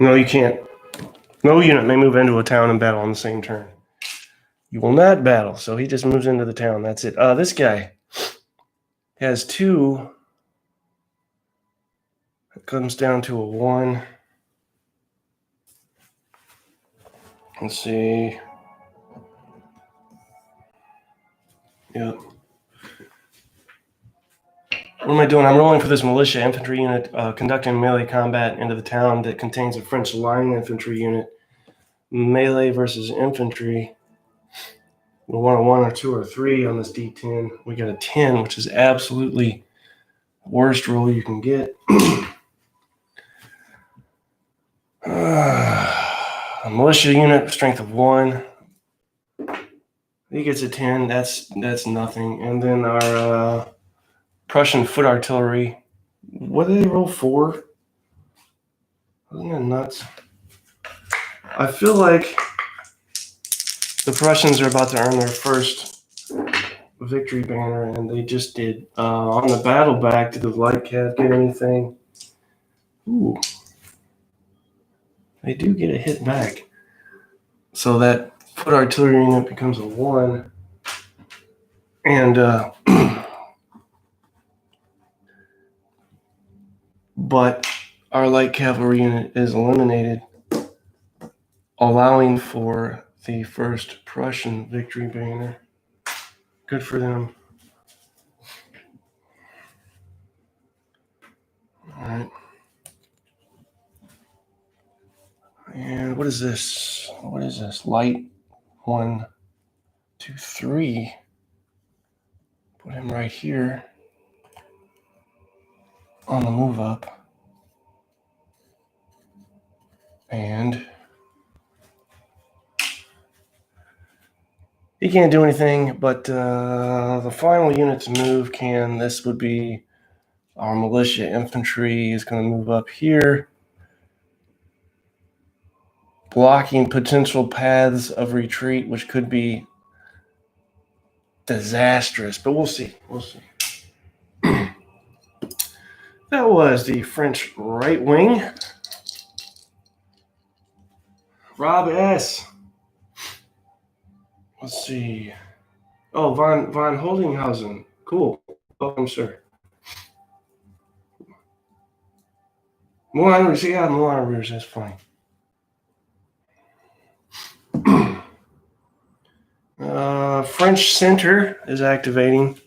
No, you can't. No unit may move into a town and battle on the same turn. You will not battle, so he just moves into the town. That's it. This guy has 2. It comes down to a 1. Let's see. Yep. What am I doing? I'm rolling for this militia infantry unit conducting melee combat into the town that contains a French line infantry unit. Melee versus infantry. We want a 1 or 2 or 3 on this D10. We got a 10, which is absolutely the worst roll you can get. A militia unit, strength of 1. He gets a 10. That's nothing. And then our Prussian foot artillery. What did they roll 4? Wasn't that nuts? I feel like the Prussians are about to earn their first victory banner, and they just did. On the battle back, did the light cav get anything? Ooh. They do get a hit back. So that foot artillery unit becomes a 1. And but our light cavalry unit is eliminated, allowing for the first Prussian victory banner. Good for them. All right. And what is this? What is this? Light 1, 2, 3. Put him right here on the move up. And He can't do anything, but the final unit to move can. This would be our militia infantry is going to move up here, blocking potential paths of retreat, which could be disastrous, but we'll see. We'll see. That was the French right wing. Rob S. Let's see. Oh, von Holdinghausen. Cool. Welcome, sir. More Rouge. Yeah, more Rouge. That's fine. French center is activating.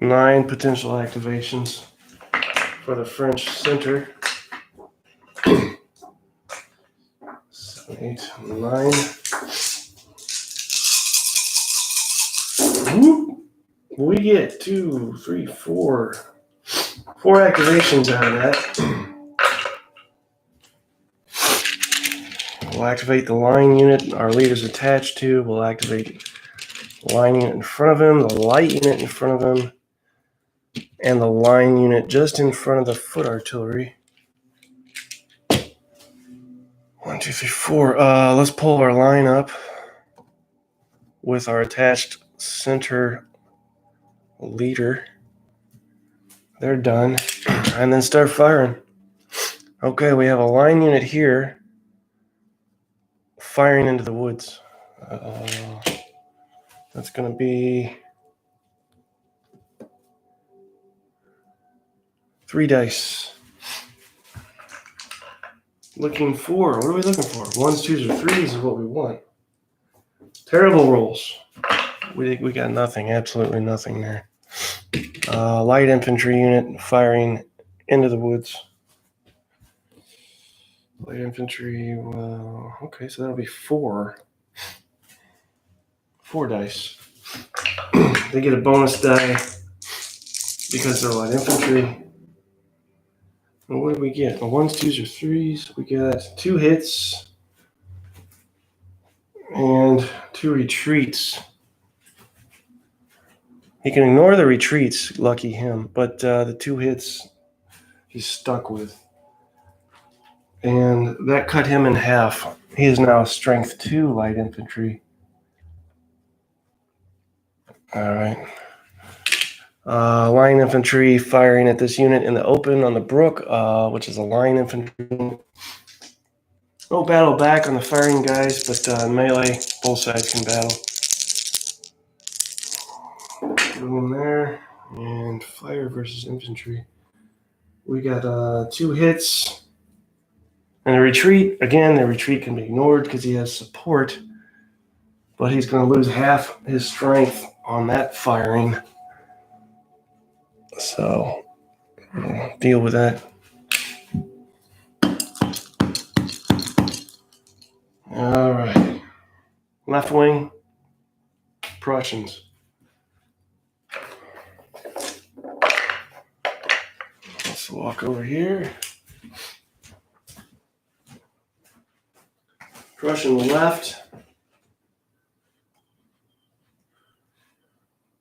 Nine potential activations for the French center. 7, 8, 9. We get 2, 3, 4. 4 activations out of that. We'll activate the line unit our leader's attached to. We'll activate the line unit in front of him, the light unit in front of him, and the line unit just in front of the foot artillery. 1, 2, 3, 4. Let's pull our line up with our attached center leader. They're done. And then start firing. Okay, we have a line unit here firing into the woods. That's going to be 3 dice. Looking for, what are we looking for? 1s, 2s, or 3s is what we want. Terrible rolls. We got nothing, absolutely nothing there. Light infantry unit firing into the woods. Light infantry, well, okay, so that'll be 4. 4 dice. They get a bonus die because they're light infantry. And what do we get? 1s, 2s, or 3s. We got 2 hits and 2 retreats. He can ignore the retreats, lucky him, but the 2 hits he's stuck with. And that cut him in half. He is now strength 2 light infantry. All right. Line infantry firing at this unit in the open on the brook, which is a line infantry. No battle back on the firing guys, but melee, both sides can battle. Boom there, and fire versus infantry. We got 2 hits. And the retreat, again, the retreat can be ignored because he has support, but he's going to lose half his strength on that firing. So, we'll deal with that. All right. Left wing, Prussians. Let's walk over here. Prussian left.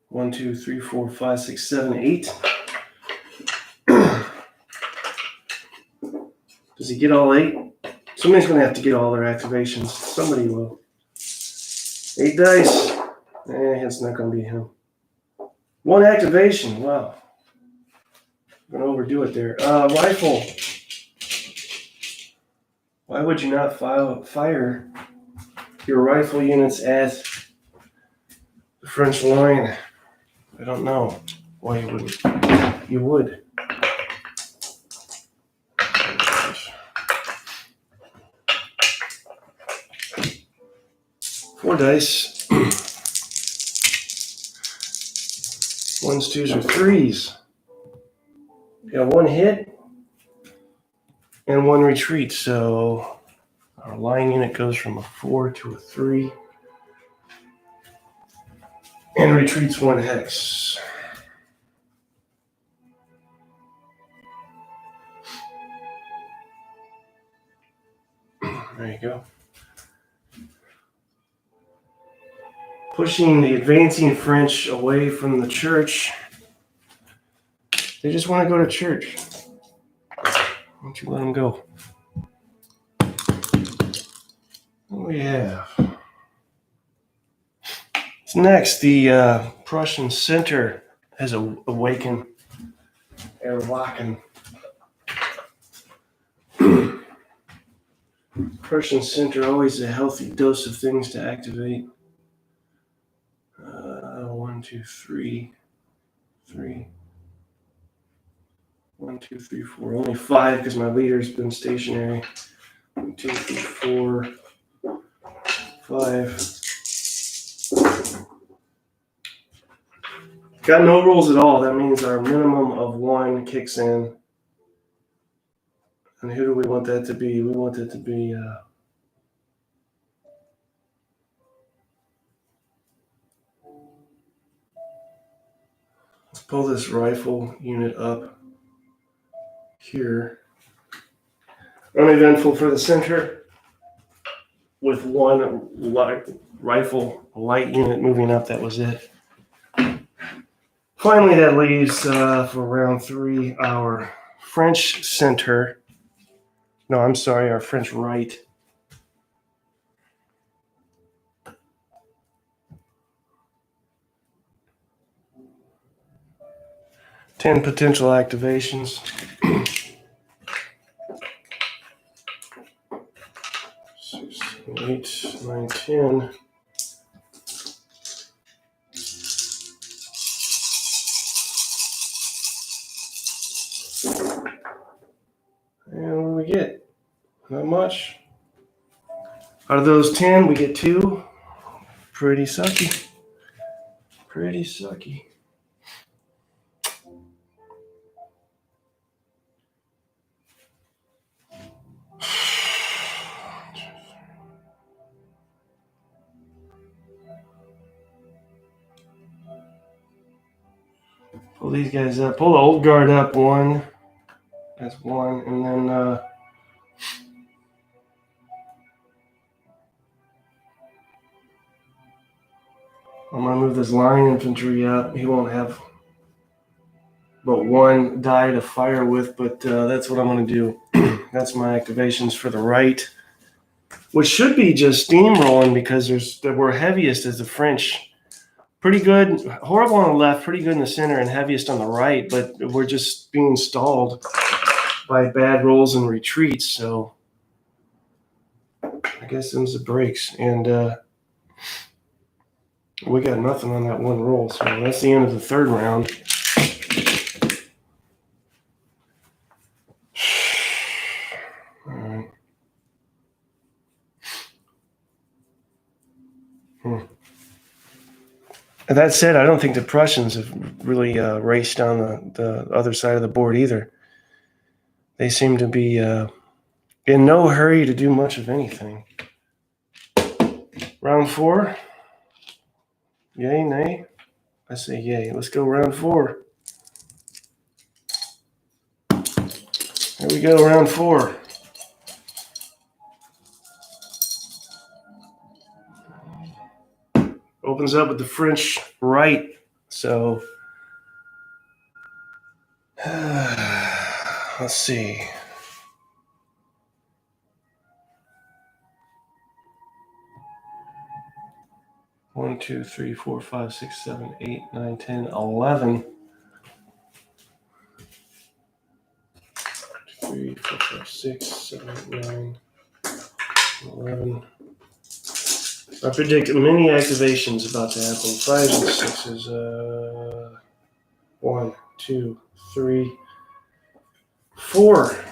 1, 2, 3, 4, 5, 6, 7, 8. Does he get all 8? Somebody's going to have to get all their activations. Somebody will. 8 dice. It's not going to be him. 1 activation. Wow. I'm going to overdo it there. Rifle. Why would you not fire your rifle units at the French line? I don't know why you wouldn't. You would. Four dice. 1s, 2s, or 3s. We got 1 hit and 1 retreat, so our line unit goes from a 4 to a 3 and retreats 1 hex. There you go. Pushing the advancing French away from the church. They just want to go to church. Why don't you let them go? What do we have? So next, the Prussian center has awakened. Erwachen. Prussian center, always a healthy dose of things to activate. 1, 2, 3. 1, 2, 3, 4. Only 5 because my leader's been stationary. 1, 2, 3, 4, 5. Got no rolls at all. That means our minimum of 1 kicks in. And who do we want that to be? We want it to be let's pull this rifle unit up here. Uneventful for the center with 1 rifle light unit moving up. That was it. Finally, that leaves for round 3 our French center. No, I'm sorry, our French right. Ten potential activations. 6, 8, 9, 10. And what do we get? Not much. Out of those 10, we get 2. Pretty sucky. Pretty sucky. Pull these guys up. Pull the old guard up 1. That's 1. And then I'm going to move this line infantry up. He won't have but 1 die to fire with, but that's what I'm going to do. That's my activations for the right, which should be just steamrolling because we're heaviest as the French. Pretty good, horrible on the left, pretty good in the center, and heaviest on the right, but we're just being stalled by bad rolls and retreats, so I guess them's the breaks. And we got nothing on that 1 roll, so that's the end of the 3rd round. All right. That said, I don't think the Prussians have really raced down the other side of the board either. They seem to be in no hurry to do much of anything. Round 4. Yay, nay? I say yay. Let's go round 4. There we go, round 4. Opens up with the French right. So, let's see. One, 2, 3, 4, 5, 6, 7, 8, 9, 10, 11. 3, 4, 5, 6, 7, 8, 9, 11. I predict many activations about to happen. 5s and 6s. 1, 2, 3, 4.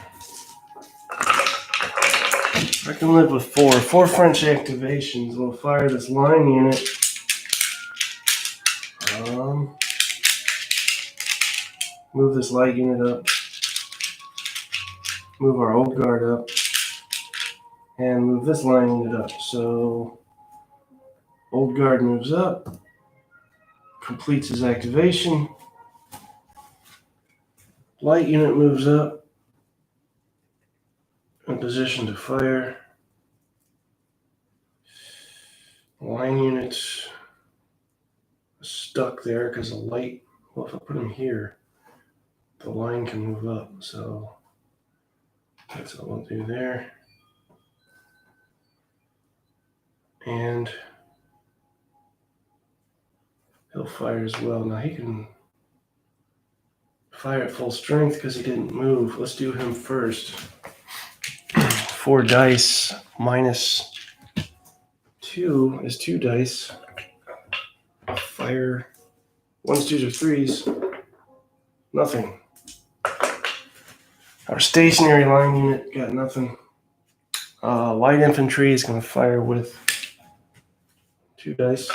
I can live with 4. 4 French activations. We'll fire this line unit. Move this light unit up. Move our old guard up. And move this line unit up. So, old guard moves up. Completes his activation. Light unit moves up. In position to fire. Line units stuck there because the light, well, if I put them here, the line can move up. So that's what we'll do there. And he'll fire as well. Now he can fire at full strength because he didn't move. Let's do him first. 4 dice minus 2 is 2 dice. Fire 1s, 2s, or 3s. Nothing. Our stationary line unit got nothing. Light infantry is going to fire with 2 dice.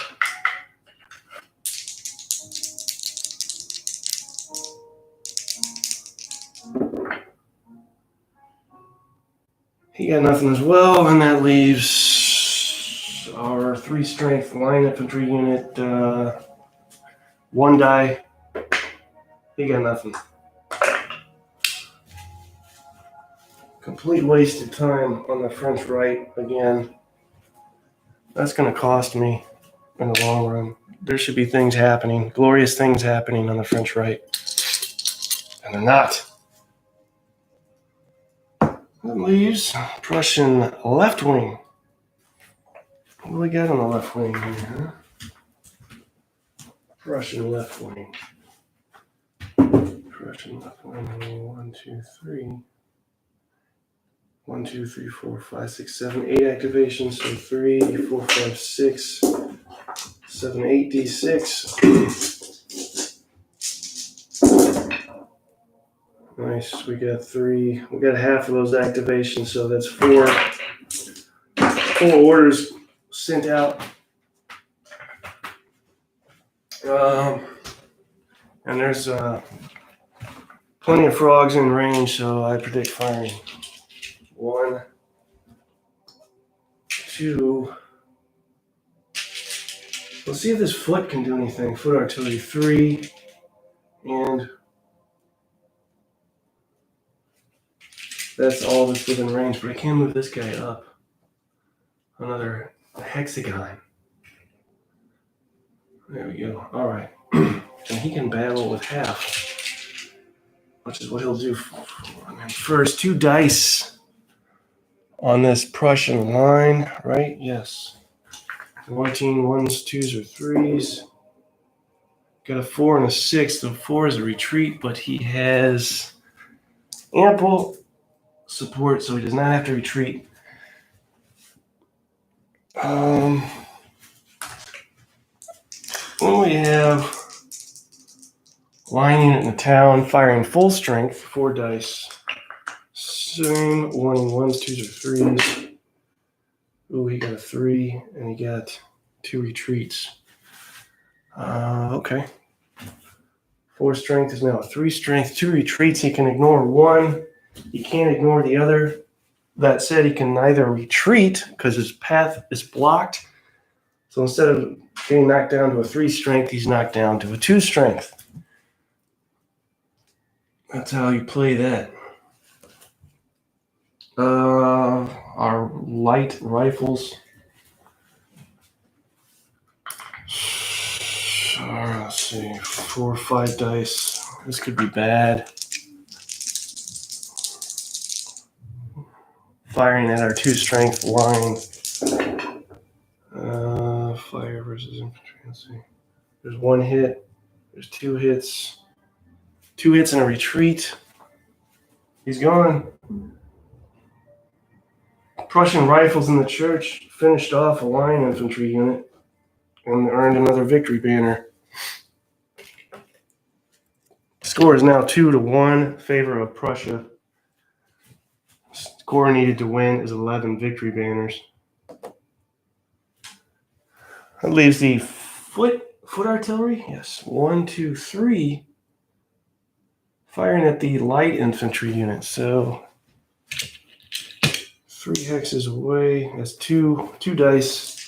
He got nothing as well, and that leaves our 3 strength line infantry unit 1 die. He got nothing. Complete waste of time on the French right again. That's going to cost me in the long run. There should be things happening, glorious things happening on the French right. And they're not. That leaves Prussian left wing. What do we got on the left wing here, huh? Prussian left wing. Prussian left wing. 1, 2, 3. 1, 2, 3, 4, 5, 6, 7, 8 activations. So 3, 4, 5, 6, 7, 8 D6. Nice. We got 3. We got half of those activations, so that's 4 orders sent out. And there's plenty of frogs in range, so I predict firing. 1, 2. Let's see if this foot can do anything. Foot artillery 3, and that's all that's within range. But I can move this guy up another hexagon. There we go. All right. And he can battle with half, which is what he'll do. First, 2 dice on this Prussian line, right? Yes. 14 1s, 2s, or 3s. Got a 4 and a 6. The 4 is a retreat, but he has ample support, so he does not have to retreat. When we have line unit in the town firing full strength, 4 dice. Same 1 and 1s, 2s, or 3s. Ooh, he got a 3, and he got 2 retreats. Okay. 4 strength is now a 3 strength, 2 retreats. He can ignore 1. He can't ignore the other. That said, he can neither retreat because his path is blocked. So instead of getting knocked down to a 3 strength, he's knocked down to a 2 strength. That's how you play that. Our light rifles. Let's see, 4 or 5 dice. This could be bad. Firing at our 2 strength line. Fire versus infantry. Let's see. There's 1 hit. There's 2 hits. 2 hits and a retreat. He's gone. Prussian rifles in the church finished off a line infantry unit and earned another victory banner. Score is now 2-1 in favor of Prussia. Score needed to win is 11 victory banners. That leaves the foot artillery. Yes, 1, 2, 3. Firing at the light infantry unit. So 3 hexes away. That's 2 dice.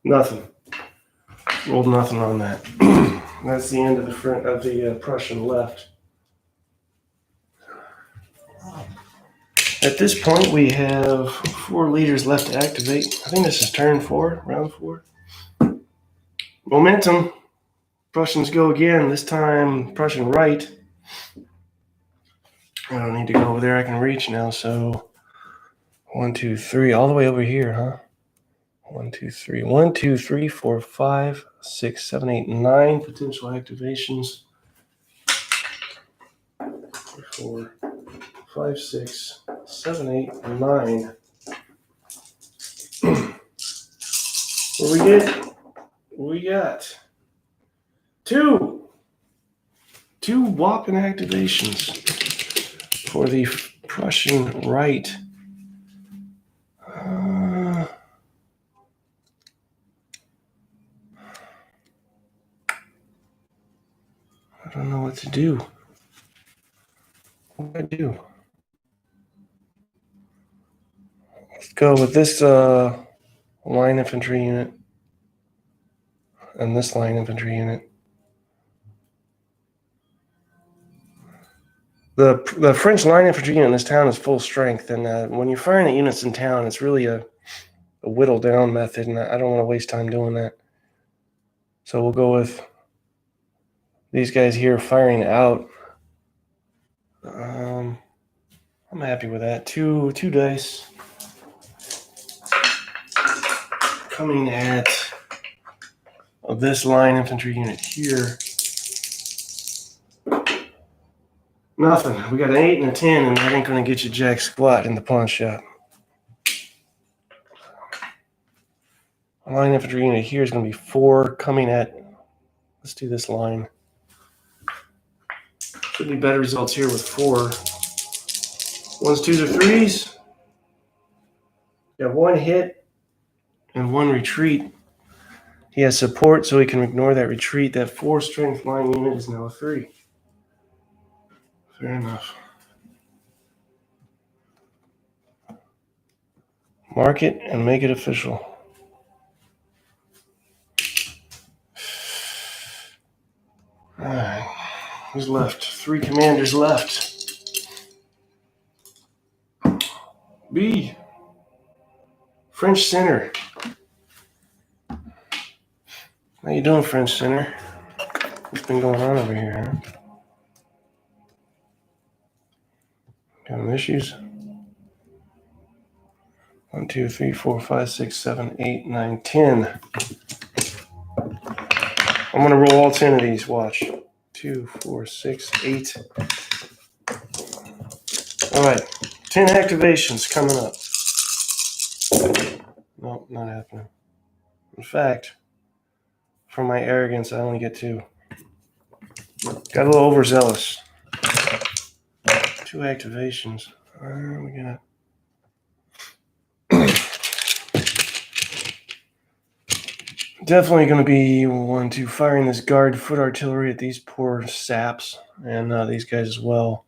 Nothing. Rolled nothing on that. That's the end of the Prussian left. At this point, we have 4 leaders left to activate. I think this is turn 4, round 4. Momentum. Prussians go again. This time, Prussian right. I don't need to go over there. I can reach now. So 1, 2, 3, all the way over here, huh? 1, 2, 3. 1, 2, 3, 4, 5, 6, 7, 8, 9 potential activations. 4, 5, 6, 7, 8, 9. What we get? We got 2 whopping activations for the Prussian right. I don't know what to do. What do I do? Let's go with this line infantry unit and this line infantry unit. The French line infantry unit in this town is full strength, and when you're firing at units in town, it's really a whittle down method, and I don't want to waste time doing that. So we'll go with these guys here firing out. I'm happy with that. Two dice coming at this line infantry unit here. Nothing. We got an 8 and a 10, and that ain't gonna get you jack squat in the pawn shop. A line infantry unit here is gonna be 4 coming at. Let's do this line. Should be better results here with 4. 1s, 2s, or 3s. Got 1 hit and 1 retreat. He has support, so he can ignore that retreat. That 4 strength line unit is now a 3. Fair enough. Mark it and make it official. All right. Who's left? 3 commanders left. B. French Center. How you doing, French Center? What's been going on over here, huh? Got some issues? 1, 2, 3, 4, 5, 6, 7, 8, 9, 10. I'm gonna roll all 10 of these. Watch. 2, 4, 6, 8. All right. 10 activations coming up. Nope, not happening. In fact, for my arrogance, I only get 2. Got a little overzealous. 2 activations. We got definitely going to be 1, 2 firing this guard foot artillery at these poor saps and these guys as well.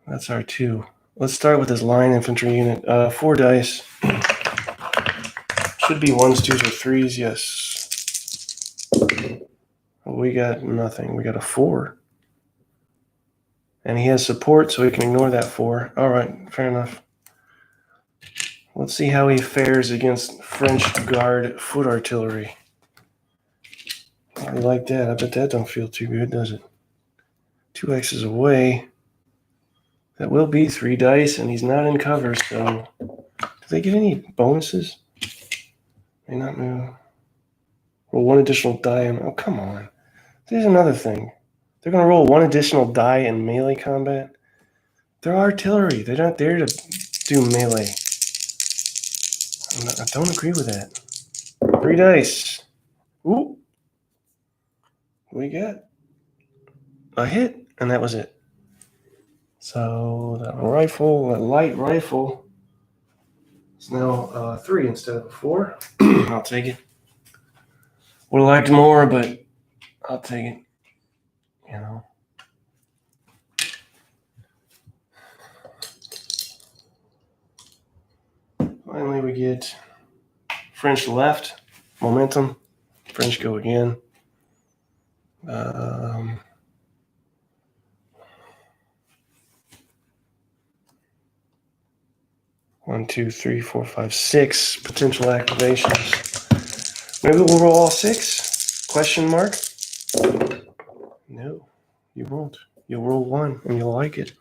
That's our 2. Let's start with this line infantry unit. 4 dice. Should be 1s, 2s, or 3s. Yes. We got nothing. We got a 4. And he has support, so he can ignore that 4. All right, fair enough. Let's see how he fares against French Guard foot artillery. I like that. I bet that don't feel too good, does it? 2 X's away. That will be 3 dice, and he's not in cover, so... Do they get any bonuses? May not move. Roll 1 additional die. Oh, come on. There's another thing. They're going to roll 1 additional die in melee combat. They're artillery. They're not there to do melee. I don't agree with that. 3 dice. Ooh. We got a hit, and that was it. So that rifle, that light rifle, is now 3 instead of 4. I'll take it. Would have liked more, but I'll take it. You know. Finally, we get French left, momentum. French go again. 1, 2, 3, 4, 5, 6 potential activations. Maybe we'll roll all 6? Question mark? No, you won't. You'll roll 1 and you'll like it.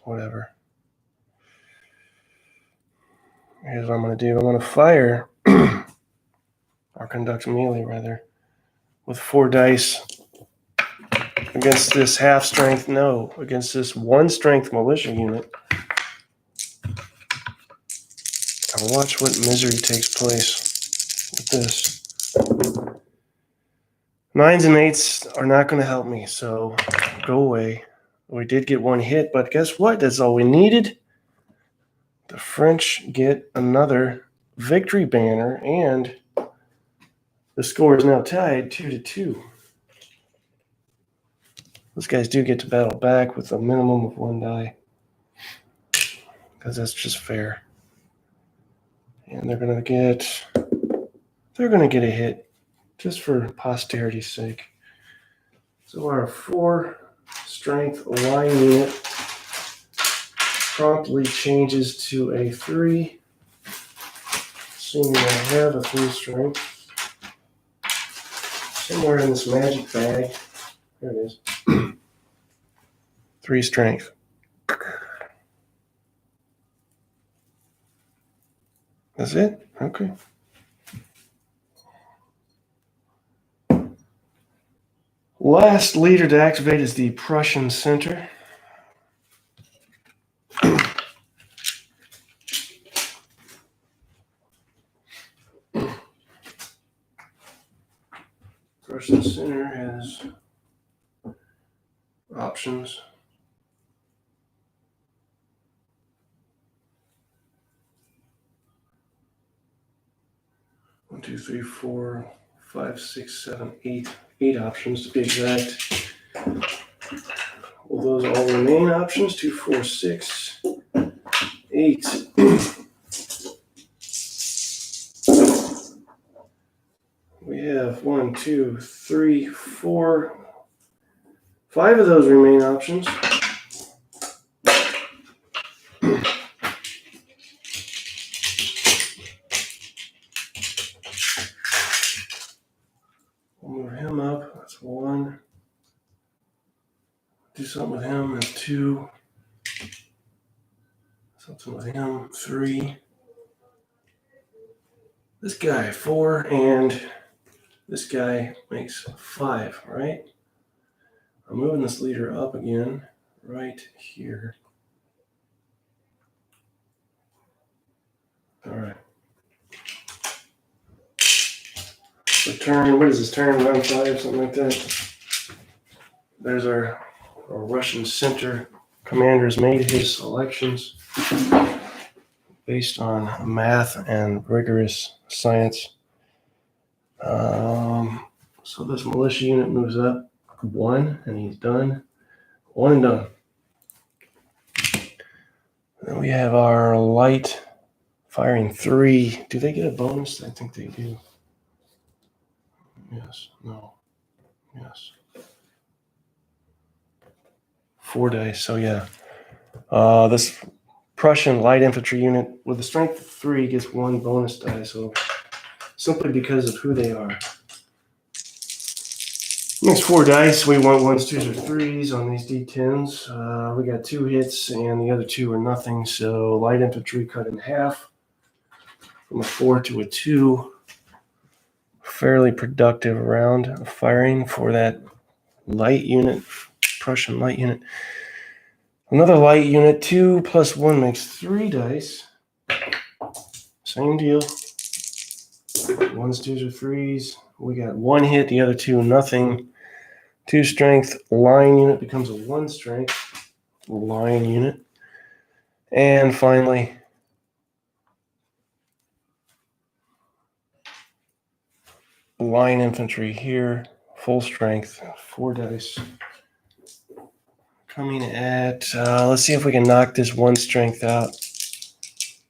Whatever. Here's what I'm going to do. I'm going to fire, or conduct melee rather, with 4 dice against this half strength, no, against this 1 strength militia unit. I'll watch what misery takes place with this. 9s and 8s are not going to help me, so go away. We did get 1 hit, but guess what? That's all we needed. The French get another victory banner, and the score is now tied 2-2. Those guys do get to battle back with a minimum of 1 die, because that's just fair. And they're gonna get a hit just for posterity's sake. So our 4 strength line unit promptly changes to a 3, assuming I have a 3 strength somewhere in this magic bag. There it is. 3 strength. That's it? Okay. Last leader to activate is the Prussian center. Prussian center has options. One, two, three, 4, 5, 6, 7, 8. 8 options to be exact. Well, those are all the main options. 2, 4, 6, 8. We have 1, 2, 3, 4, 5 of those remain options. We'll move him up. That's 1. Do something with him. That's 2. Something with him. 3. This guy 4, and this guy makes 5, right? I'm moving this leader up again, right here. All right. Return, what is this, turn, run 5, something like that. There's our Russian center. Commander's made his selections based on math and rigorous science. So this militia unit moves up 1, and he's done. 1 and done. Then we have our light firing 3. Do they get a bonus? I think they do. Yes. No. Yes. 4 dice. So yeah. This Prussian light infantry unit with a strength of 3 gets 1 bonus die. So simply because of who they are. Next 4 dice, we want 1s, 2s, or 3s on these D10s. We got 2 hits, and the other 2 are nothing. So light infantry cut in half from a 4 to a 2. Fairly productive round of firing for that light unit, Prussian light unit. Another light unit, 2 plus 1 makes 3 dice. Same deal. 1s, 2s, or 3s. We got 1 hit, the other 2 nothing. 2 strength line unit becomes a 1 strength line unit. And finally, line infantry here, full strength, 4 dice. Coming at, let's see if we can knock this 1 strength out.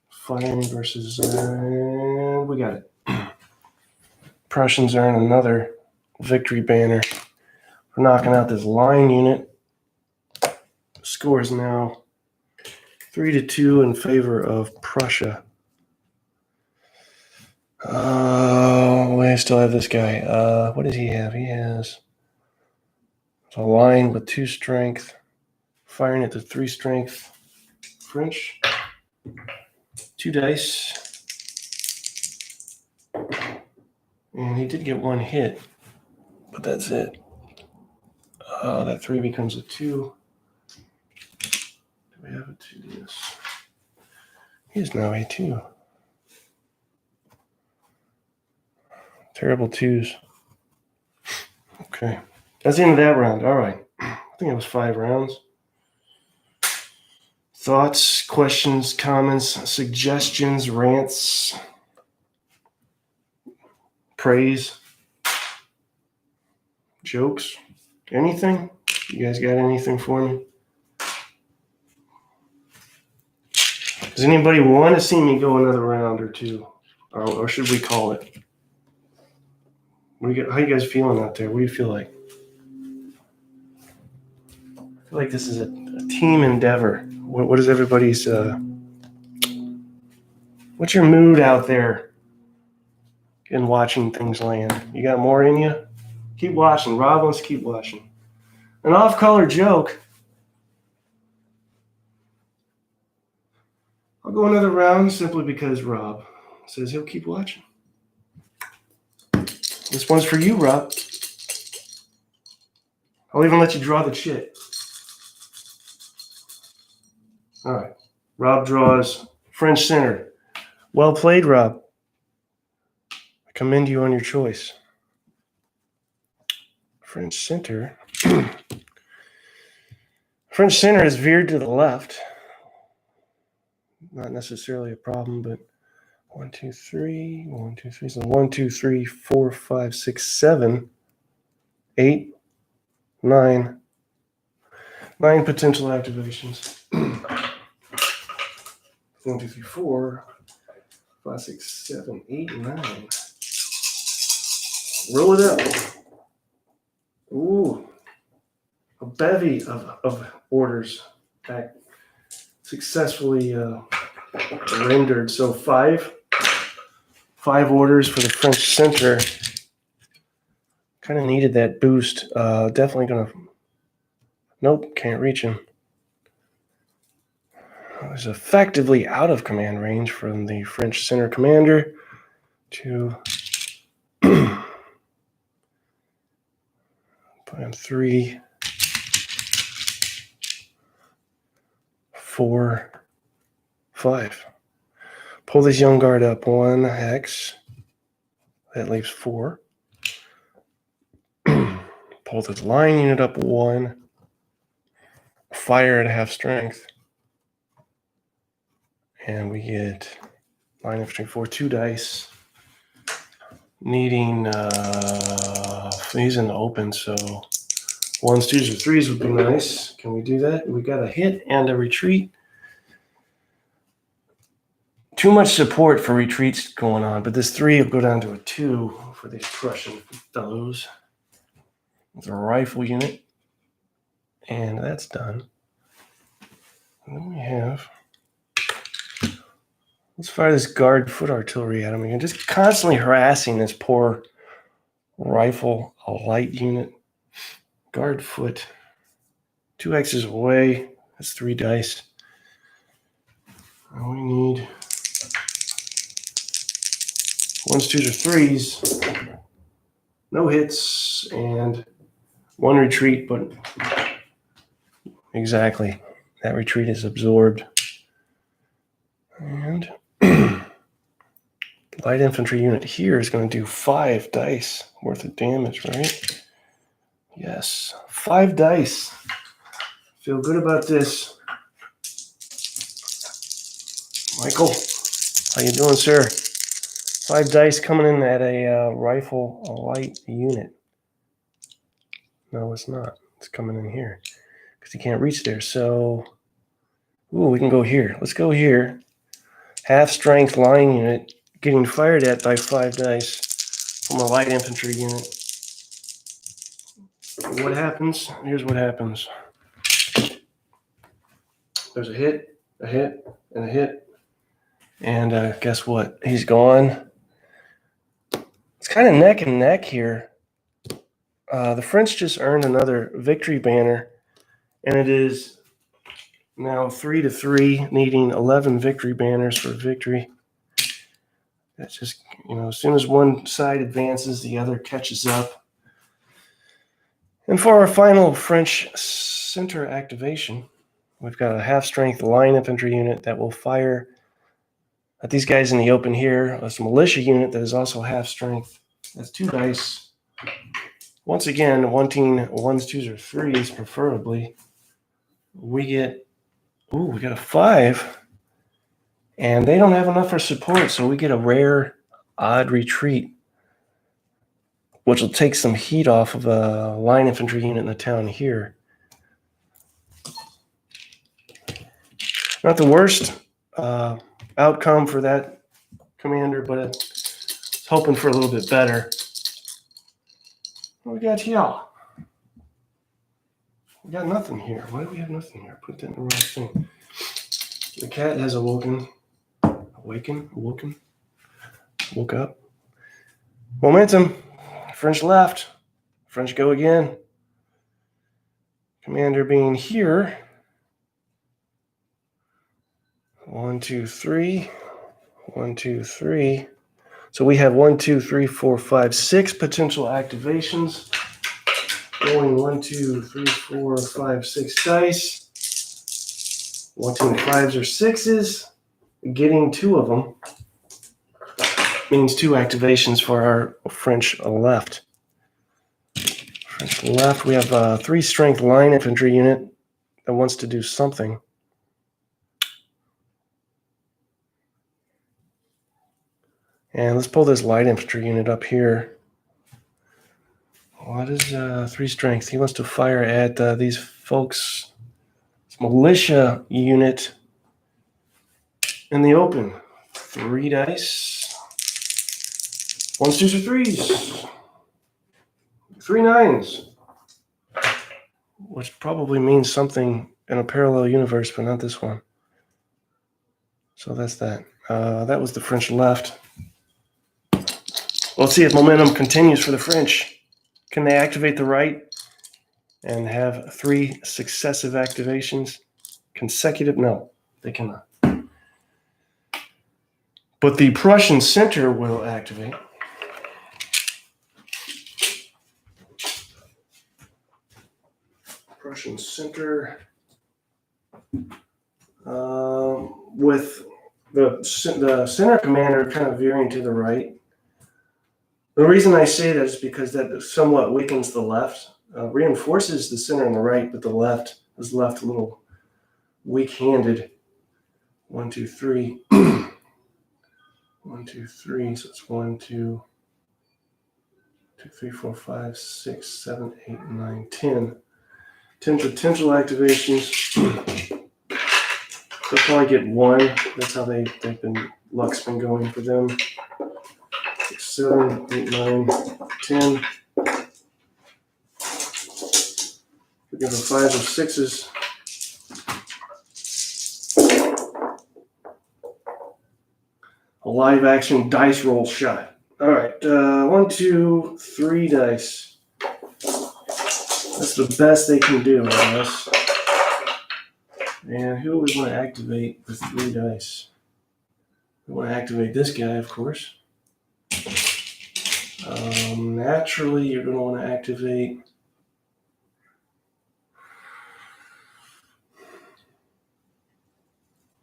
Firing versus we got it. Prussians earn another victory banner for knocking out this line unit. Score is now 3-2 in favor of Prussia. We still have this guy. What does he have? He has a line with 2 strength, firing at the 3 strength French. 2 dice. And he did get 1 hit, but that's it. That 3 becomes a 2. Do we have a 2? Yes. He is now a 2. Terrible 2s. Okay. That's the end of that round. All right. I think it was 5 rounds. Thoughts, questions, comments, suggestions, rants, praise, jokes, anything? You guys got anything for me? Does anybody want to see me go another round or 2? Or should we call it? How you guys feeling out there? What do you feel like? I feel like this is a team endeavor. What is everybody's... what's your mood out there in watching things land? You got more in you? Keep watching. Rob wants to keep watching. An off-color joke. I'll go another round simply because Rob says he'll keep watching. This one's for you, Rob. I'll even let you draw the chit. All right. Rob draws French center. Well played, Rob. I commend you on your choice. French center. French center is veered to the left. Not necessarily a problem, but 1, 2, 3, 1, 2, 3. So 1, 2, 3, 4, 5, 6, 7, 8, 9. 9 potential activations. 1, 2, 3, 4, 5, 6, 7, 8, 9. Roll it up. Ooh. A bevy of orders back successfully rendered. So 5 orders for the French center. Kind of needed that boost. Definitely gonna. Nope, can't reach him. I was effectively out of command range from the French center commander to plan 3, 4, 5. Pull this young guard up 1 hex. That leaves 4. Pull this line unit up 1. Fire at half strength. And we get line infantry 4, 2 dice. Needing, he's in the open, so 1s, 2s, or 3s would be nice. Can we do that? We got a hit and a retreat. Too much support for retreats going on, but this 3 will go down to a 2 for these Prussian fellows. It's a rifle unit, and that's done. And then we have, let's fire this guard foot artillery at him again, just constantly harassing this poor rifle, a light unit. Guard foot, 2 X's away, that's 3 dice. And we need 1s, 2s, or 3s. No hits and 1 retreat, but exactly. That retreat is absorbed. And light infantry unit here is going to do 5 dice worth of damage, right? Yes, 5 dice. Feel good about this. Michael, how you doing, sir? 5 dice coming in at a rifle, a light unit. No, it's not. It's coming in here because he can't reach there. So, ooh, we can go here. Let's go here. Half strength line unit getting fired at by 5 dice from a light infantry unit. What happens? Here's what happens. There's a hit, and a hit. And guess what? He's gone. It's kind of neck and neck here. The French just earned another victory banner, and it is now 3-3, needing 11 victory banners for victory. That's just, as soon as one side advances, the other catches up. And for our final French center activation, we've got a half-strength line infantry unit that will fire at these guys in the open here. It's a militia unit that is also half-strength. That's 2 dice. Once again, wanting 1s, 2s, or 3s, preferably. We got a 5. And they don't have enough for support, so we get a rare odd retreat, which will take some heat off of a line infantry unit in the town here. Not the worst outcome for that commander, but it's hoping for a little bit better. What we got here? We got nothing here. Why do we have nothing here? Put that in the wrong thing. The cat has woke up. Momentum. French left. French go again. Commander being here. 1, 2, 3. 1, 2, 3. So we have 1, 2, 3, 4, 5, 6 potential activations. Rolling 1, 2, 3, 4, 5, 6 dice. Wanting 5s or 6s. Getting 2 of them means 2 activations for our French left. French left, we have a 3-strength line infantry unit that wants to do something. And let's pull this light infantry unit up here. What is 3 strength? He wants to fire at these folks. It's militia unit in the open. 3 dice. 1s, 2s, or 3s. 3 9s. Which probably means something in a parallel universe, but not this one. So that's that. That was the French left. Let's see if momentum continues for the French. Can they activate the right and have 3 successive activations? Consecutive? No, they cannot. But the Prussian center will activate. Prussian center with the center commander kind of veering to the right. The reason I say that is because that somewhat weakens the left, reinforces the center and the right, but the left is left a little weak-handed. 1, 2, 3. 1, 2, 3. So it's 1, 2, 2, 3, 4, 5, 6, 7, 8, 9, 10. 10 potential activations. They'll probably get 1. That's how luck's been going for them. 6, 7, 8, 9, 10. We give them 5s or 6s. A live action dice roll shot. All right, 1, 2, 3 dice. That's the best they can do, I guess. And who do we want to activate with 3 dice? We want to activate this guy, of course. Naturally, you're going to want to activate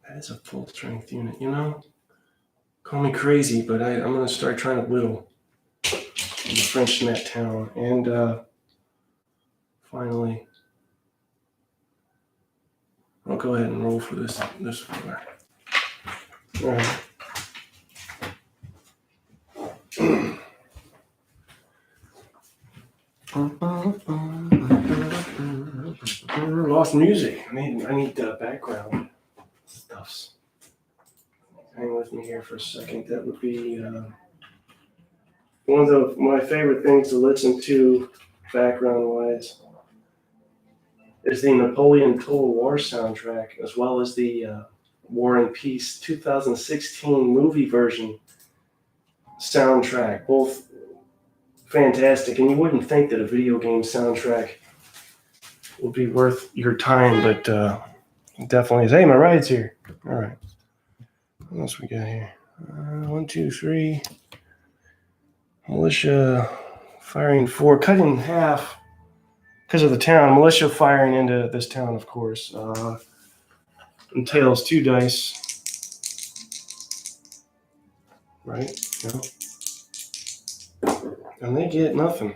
that is a full strength unit, Call me crazy, but I'm going to start trying to whittle the French in that town. And finally, I'll go ahead and roll for this floor. All right. Lost music. I need background stuffs. Hang with me here. for a second. That would be one of my favorite things to listen to background-wise is the Napoleon Total War soundtrack, as well as the War and Peace 2016 movie version soundtrack. Both fantastic, and you wouldn't think that a video game soundtrack would be worth your time, but it definitely is. Hey, my ride's here. All right. What else we got here? 1, 2, 3. Militia firing 4, cut in half because of the town. Militia firing into this town, of course. Entails 2 dice. Right? No. And they get nothing.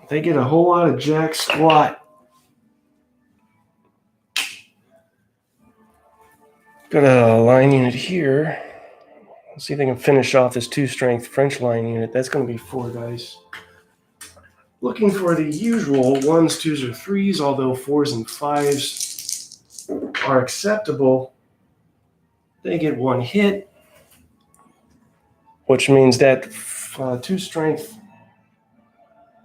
They get a whole lot of jack squat. Got a line unit here. Let's see if they can finish off this 2-strength French line unit. That's going to be 4 dice. Looking for the usual 1s, 2s, or 3s, although 4s and 5s are acceptable. They get 1 hit, which means that 2-strength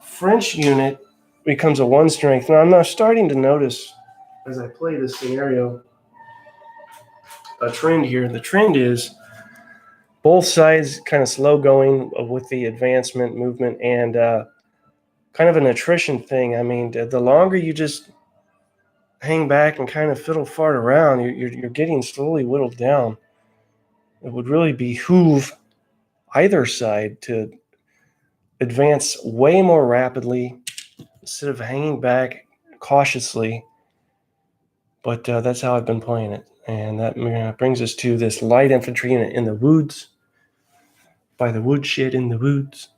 French unit becomes a 1-strength. Now, I'm now starting to notice, as I play this scenario, a trend here. The trend is both sides kind of slow going with the advancement movement and kind of an attrition thing. I mean, the longer you just hang back and kind of fiddle fart around, you're getting slowly whittled down. It would really behoove either side to advance way more rapidly instead of hanging back cautiously. But that's how I've been playing it. And that brings us to this light infantry unit in the woods. By the woodshed in the woods.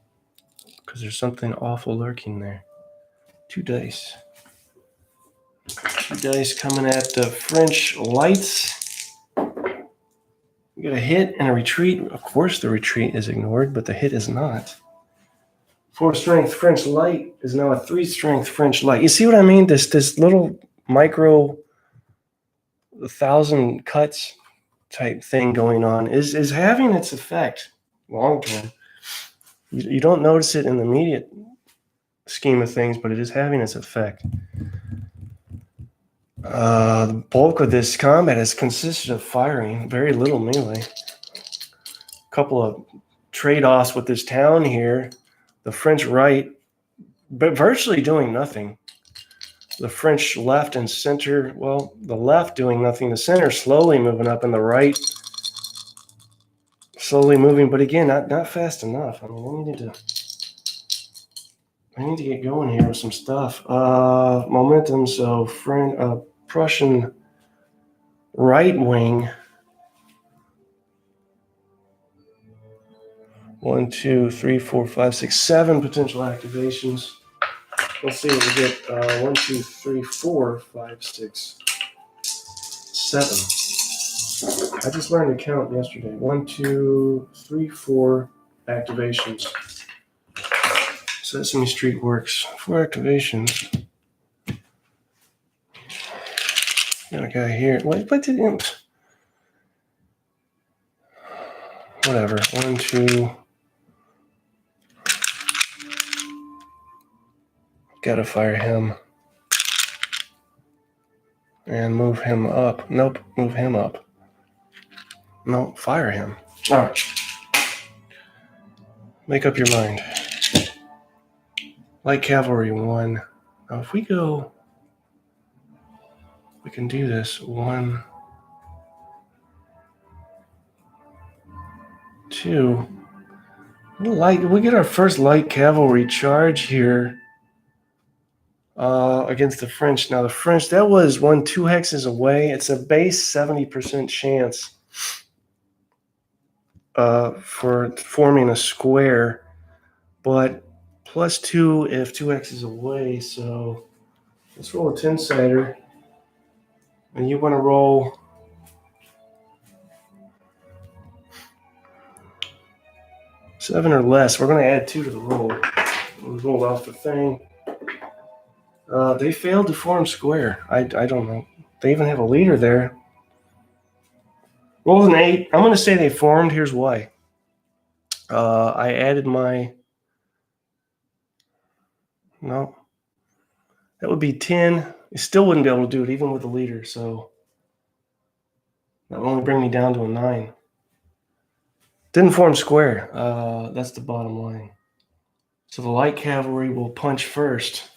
Because there's something awful lurking there. 2 dice. 2 dice coming at the French lights. We got a hit and a retreat. Of course the retreat is ignored, but the hit is not. 4-strength French light is now a 3-strength French light. You see what I mean? This little micro 1,000 cuts type thing going on is having its effect long term. You don't notice it in the immediate scheme of things, but it is having its effect. The bulk of this combat has consisted of firing, very little melee. A couple of trade-offs with this town here. The French right, but virtually doing nothing. The French left and center, well, the left doing nothing. The center slowly moving up, and the right slowly moving, but again, not fast enough. I mean, I need to get going here with some stuff. Momentum, so Prussian right wing. 1, 2, 3, 4, 5, 6, 7 potential activations. Let's see what we get. 1, 2, 3, 4, 5, 6, 7. I just learned to count yesterday. 1, 2, 3, 4 activations. Sesame Street works. 4 activations. Got a guy here. What did him? Whatever. 1, 2. Gotta fire him. And move him up. Nope, move him up. No, fire him. All right. Make up your mind. Light Cavalry 1. Now, if we go, we can do this. 1, 2. We get our first light cavalry charge here against the French. Now, the French, that was 2 hexes away. It's a base 70% chance for forming a square, but +2 if 2 hexes away. So let's roll a 10-sider. And you want to roll seven or less. We're going to add 2 to the roll. We'll roll off the thing. They failed to form square. I don't know. They even have a leader there. Rolled an 8. I'm going to say they formed. Here's why. I added my... No. That would be 10. You still wouldn't be able to do it, even with the leader, so... That would only bring me down to a 9. Didn't form square. That's the bottom line. So the light cavalry will punch first.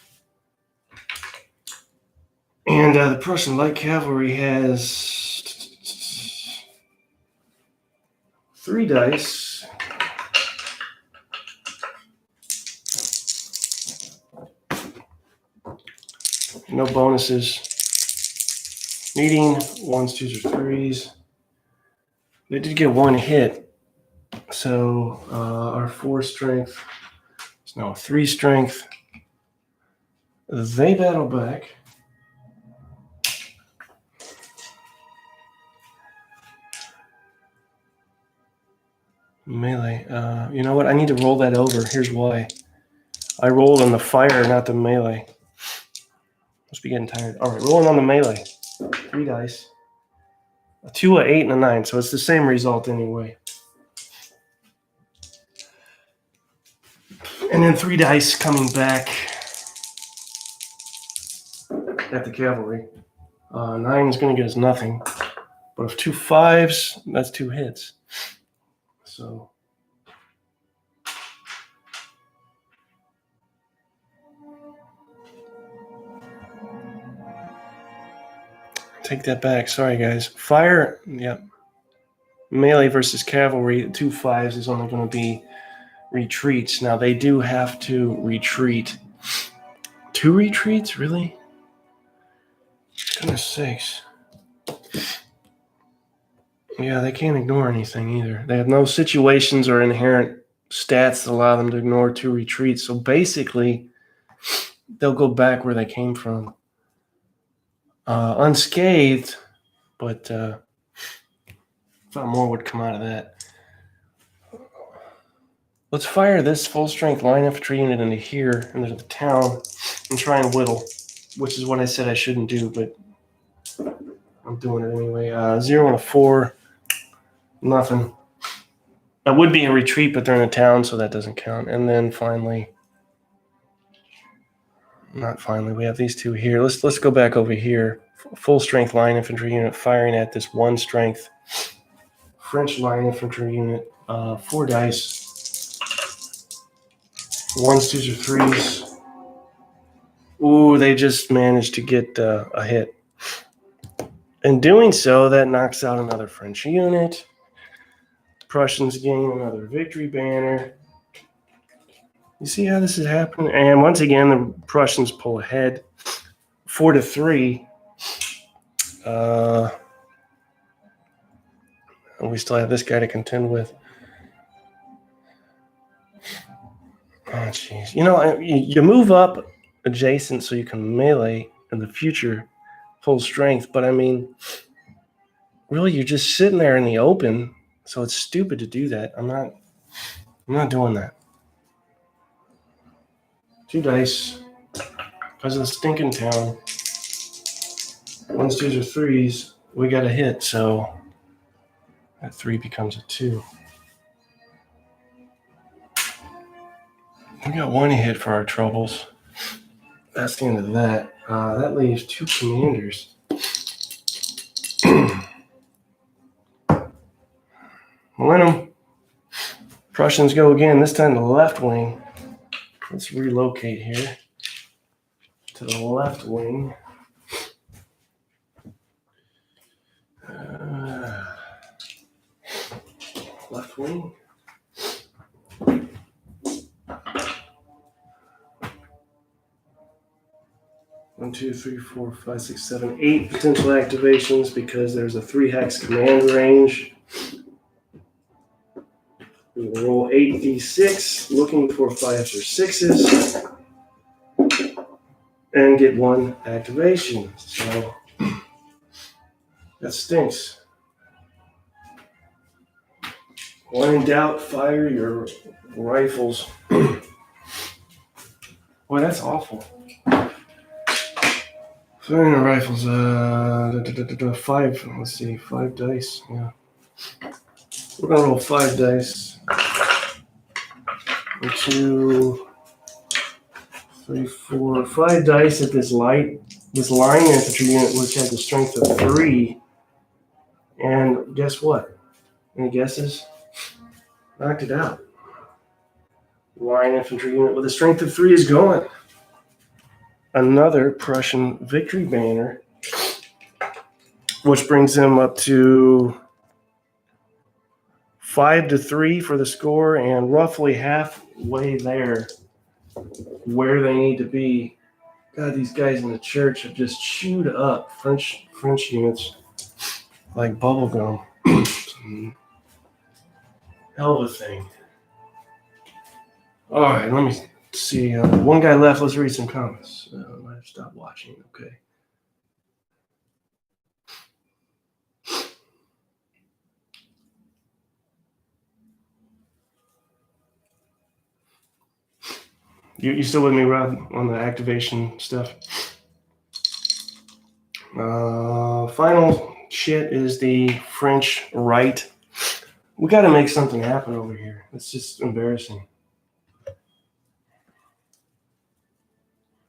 And the Prussian light cavalry has 3 dice. No bonuses. Needing 1s, 2s, or 3s. They did get 1 hit. So our 4 strength is now 3 strength. They battle back. Melee. You know what? I need to roll that over. Here's why. I rolled on the fire, not the melee. Must be getting tired. All right, rolling on the melee. 3 dice. A 2, a 8, and a 9. So it's the same result anyway. And then 3 dice coming back at the cavalry. 9 is going to get us nothing. But if 2 5s, that's 2 hits. So... Take that back. Sorry, guys. Fire, yep. Melee versus cavalry, 2 5s is only going to be retreats. Now, they do have to retreat. 2 retreats? Really? Goodness sakes. Yeah, they can't ignore anything either. They have no situations or inherent stats that allow them to ignore 2 retreats. So basically, they'll go back where they came from. Unscathed, but thought more would come out of that. Let's fire this full-strength line infantry unit into here, into the town, and try and whittle, which is what I said I shouldn't do, but I'm doing it anyway. 0 and a 4, nothing. That would be a retreat, but they're in a town, so that doesn't count. And then finally, not finally, we have these 2 here. Let's go back over here. Full-strength line infantry unit firing at this 1-strength French line infantry unit. 4 dice. 1s, 2s, or 3s. Ooh, they just managed to get a hit. In doing so, that knocks out another French unit. Prussians gain another victory banner. You see how this is happening? And once again, the Prussians pull ahead. 4-3. And we still have this guy to contend with. Oh, jeez. You know, you move up adjacent so you can melee in the future full strength. But, I mean, really, you're just sitting there in the open. So it's stupid to do that. I'm not doing that. 2 dice. Because of the stinking town. 1s, 2s, or 3s. We got a hit, so that 3 becomes a 2. We got 1 hit for our troubles. That's the end of that. That leaves 2 commanders. Momentum. Prussians go again, this time the left wing. Let's relocate here to the left wing. Left wing. One, 2, 3, 4, 5, 6, 7, 8 potential activations because there's a 3-hex command range. We will roll 8d6, looking for 5s or 6s, and get 1 activation. So that stinks. When in doubt, fire your rifles. Boy, that's awful. Firing the rifles. 5. Let's see, 5 dice. Yeah. We're gonna roll 5 dice. 1, 2, 3, 4, 5 dice at this line infantry unit, which had the strength of 3. And guess what? Any guesses? Knocked it out. Line infantry unit with a strength of 3 is going. Another Prussian victory banner, which brings them up to 5-3 for the score, and roughly halfway there where they need to be. God, these guys in the church have just chewed up French units like bubblegum. Hell of a thing. All right, let me see. One guy left. Let's read some comments. I've stopped watching. Okay. You still with me, Rob, on the activation stuff? Final shit is the French right. We got to make something happen over here. It's just embarrassing.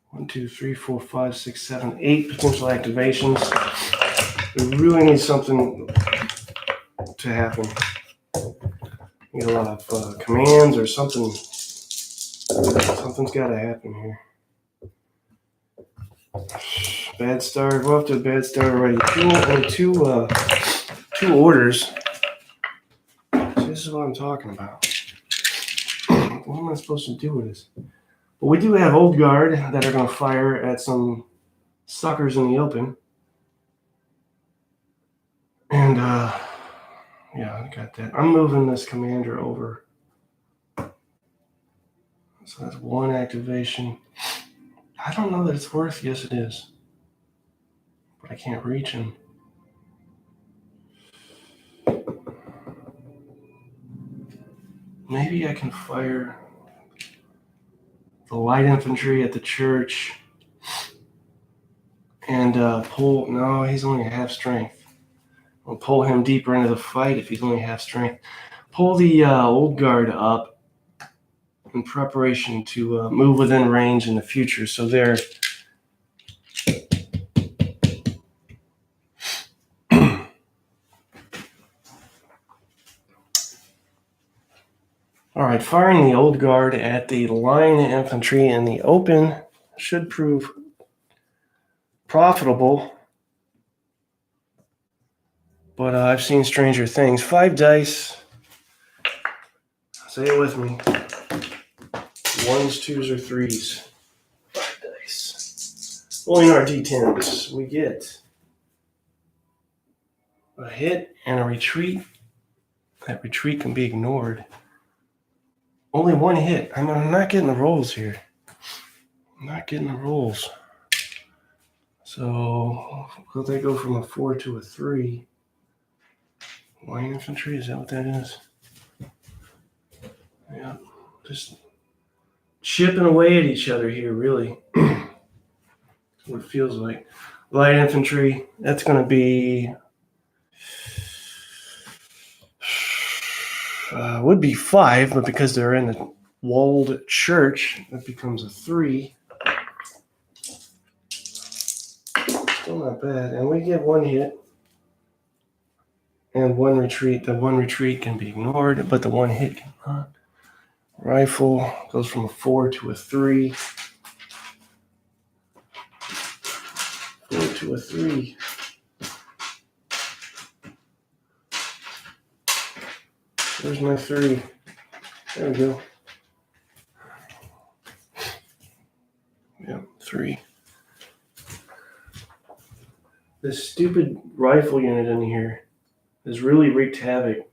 1, 2, 3, 4, 5, 6, 7, 8 potential activations. We really need something to happen. Need a lot of commands or something. Something's got to happen here. Bad start. We're off to a bad start already. Two orders. So this is what I'm talking about. What am I supposed to do with this? Well, we do have Old Guard that are going to fire at some suckers in the open. And, yeah, I got that. I'm moving this commander over. So that's 1 activation. I don't know that it's worth. Yes, it is. But I can't reach him. Maybe I can fire the light infantry at the church and pull. No, he's only half strength. I'll pull him deeper into the fight if he's only half strength. Pull the Old Guard up in preparation to move within range in the future. So they're all right. Firing the Old Guard at the line infantry in the open should prove profitable. But I've seen stranger things. 5 dice. Say it with me. 1s, 2s, or 3s. 5 dice. Rolling our d10s, we get a hit and a retreat. That retreat can be ignored. Only 1 hit. I'm not getting the rolls here. I'm not getting the rolls. So, will they go from a 4 to a 3? Line infantry, is that what that is? Yeah, just chipping away at each other here, really. What it feels like. Light infantry, that's going to be would be 5, but because they're in the walled church, that becomes a 3. Still not bad. And we get 1 hit and 1 retreat. The 1 retreat can be ignored, but the 1 hit cannot. Rifle goes from a 4 to a 3. 4 to a 3. There's my 3. There we go. Yeah, 3. This stupid rifle unit in here has really wreaked havoc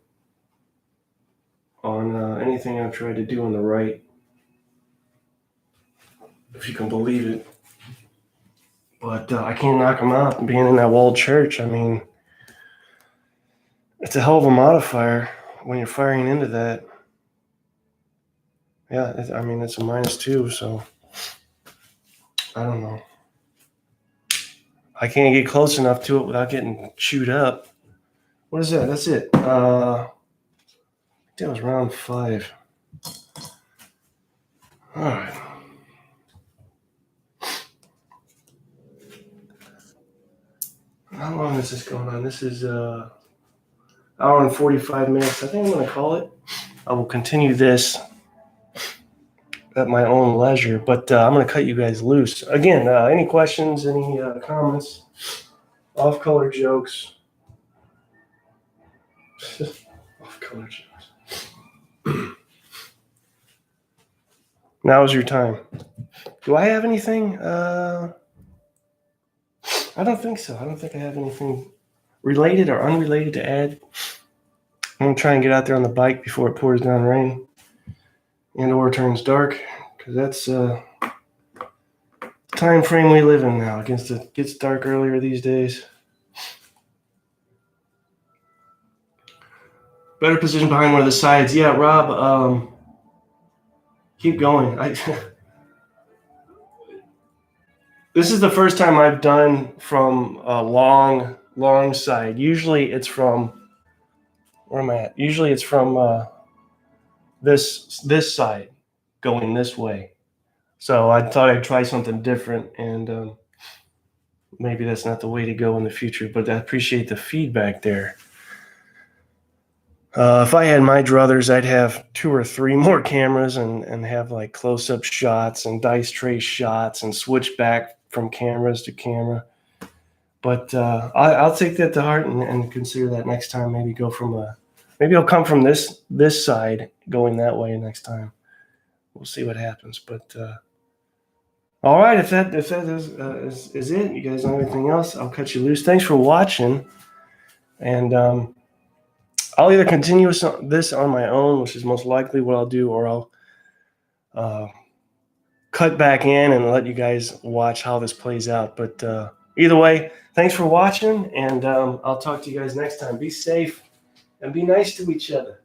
on anything I've tried to do on the right. If you can believe it. But I can't knock them out being in that walled church. I mean, it's a hell of a modifier when you're firing into that. Yeah, it's a -2, so I don't know. I can't get close enough to it without getting chewed up. What is that? That's it. That was round 5. All right. How long is this going on? This is hour and 45 minutes. I think I'm going to call it. I will continue this at my own leisure, but I'm going to cut you guys loose. Again, any questions, any comments, off-color jokes? Off-color jokes. Now is your time. Do I have anything? I don't think so. I don't think I have anything related or unrelated to add. I'm going to try and get out there on the bike before it pours down rain and or turns dark, because that's the time frame we live in now. It gets dark earlier these days. Better position behind one of the sides. Yeah, Rob, keep going. This is the first time I've done from a long side. Usually it's from, where am I at? Usually it's from this side going this way. So I thought I'd try something different, and maybe that's not the way to go in the future, but I appreciate the feedback there. If I had my druthers, I'd have 2 or 3 more cameras and have like close-up shots and dice tray shots and switch back from cameras to camera. But I'll take that to heart and consider that next time. Maybe go from maybe I'll come from this side going that way next time. We'll see what happens. But all right, if that is it, you guys know anything else, I'll cut you loose. Thanks for watching, and I'll either continue this on my own, which is most likely what I'll do, or I'll cut back in and let you guys watch how this plays out. But either way, thanks for watching, and I'll talk to you guys next time. Be safe and be nice to each other.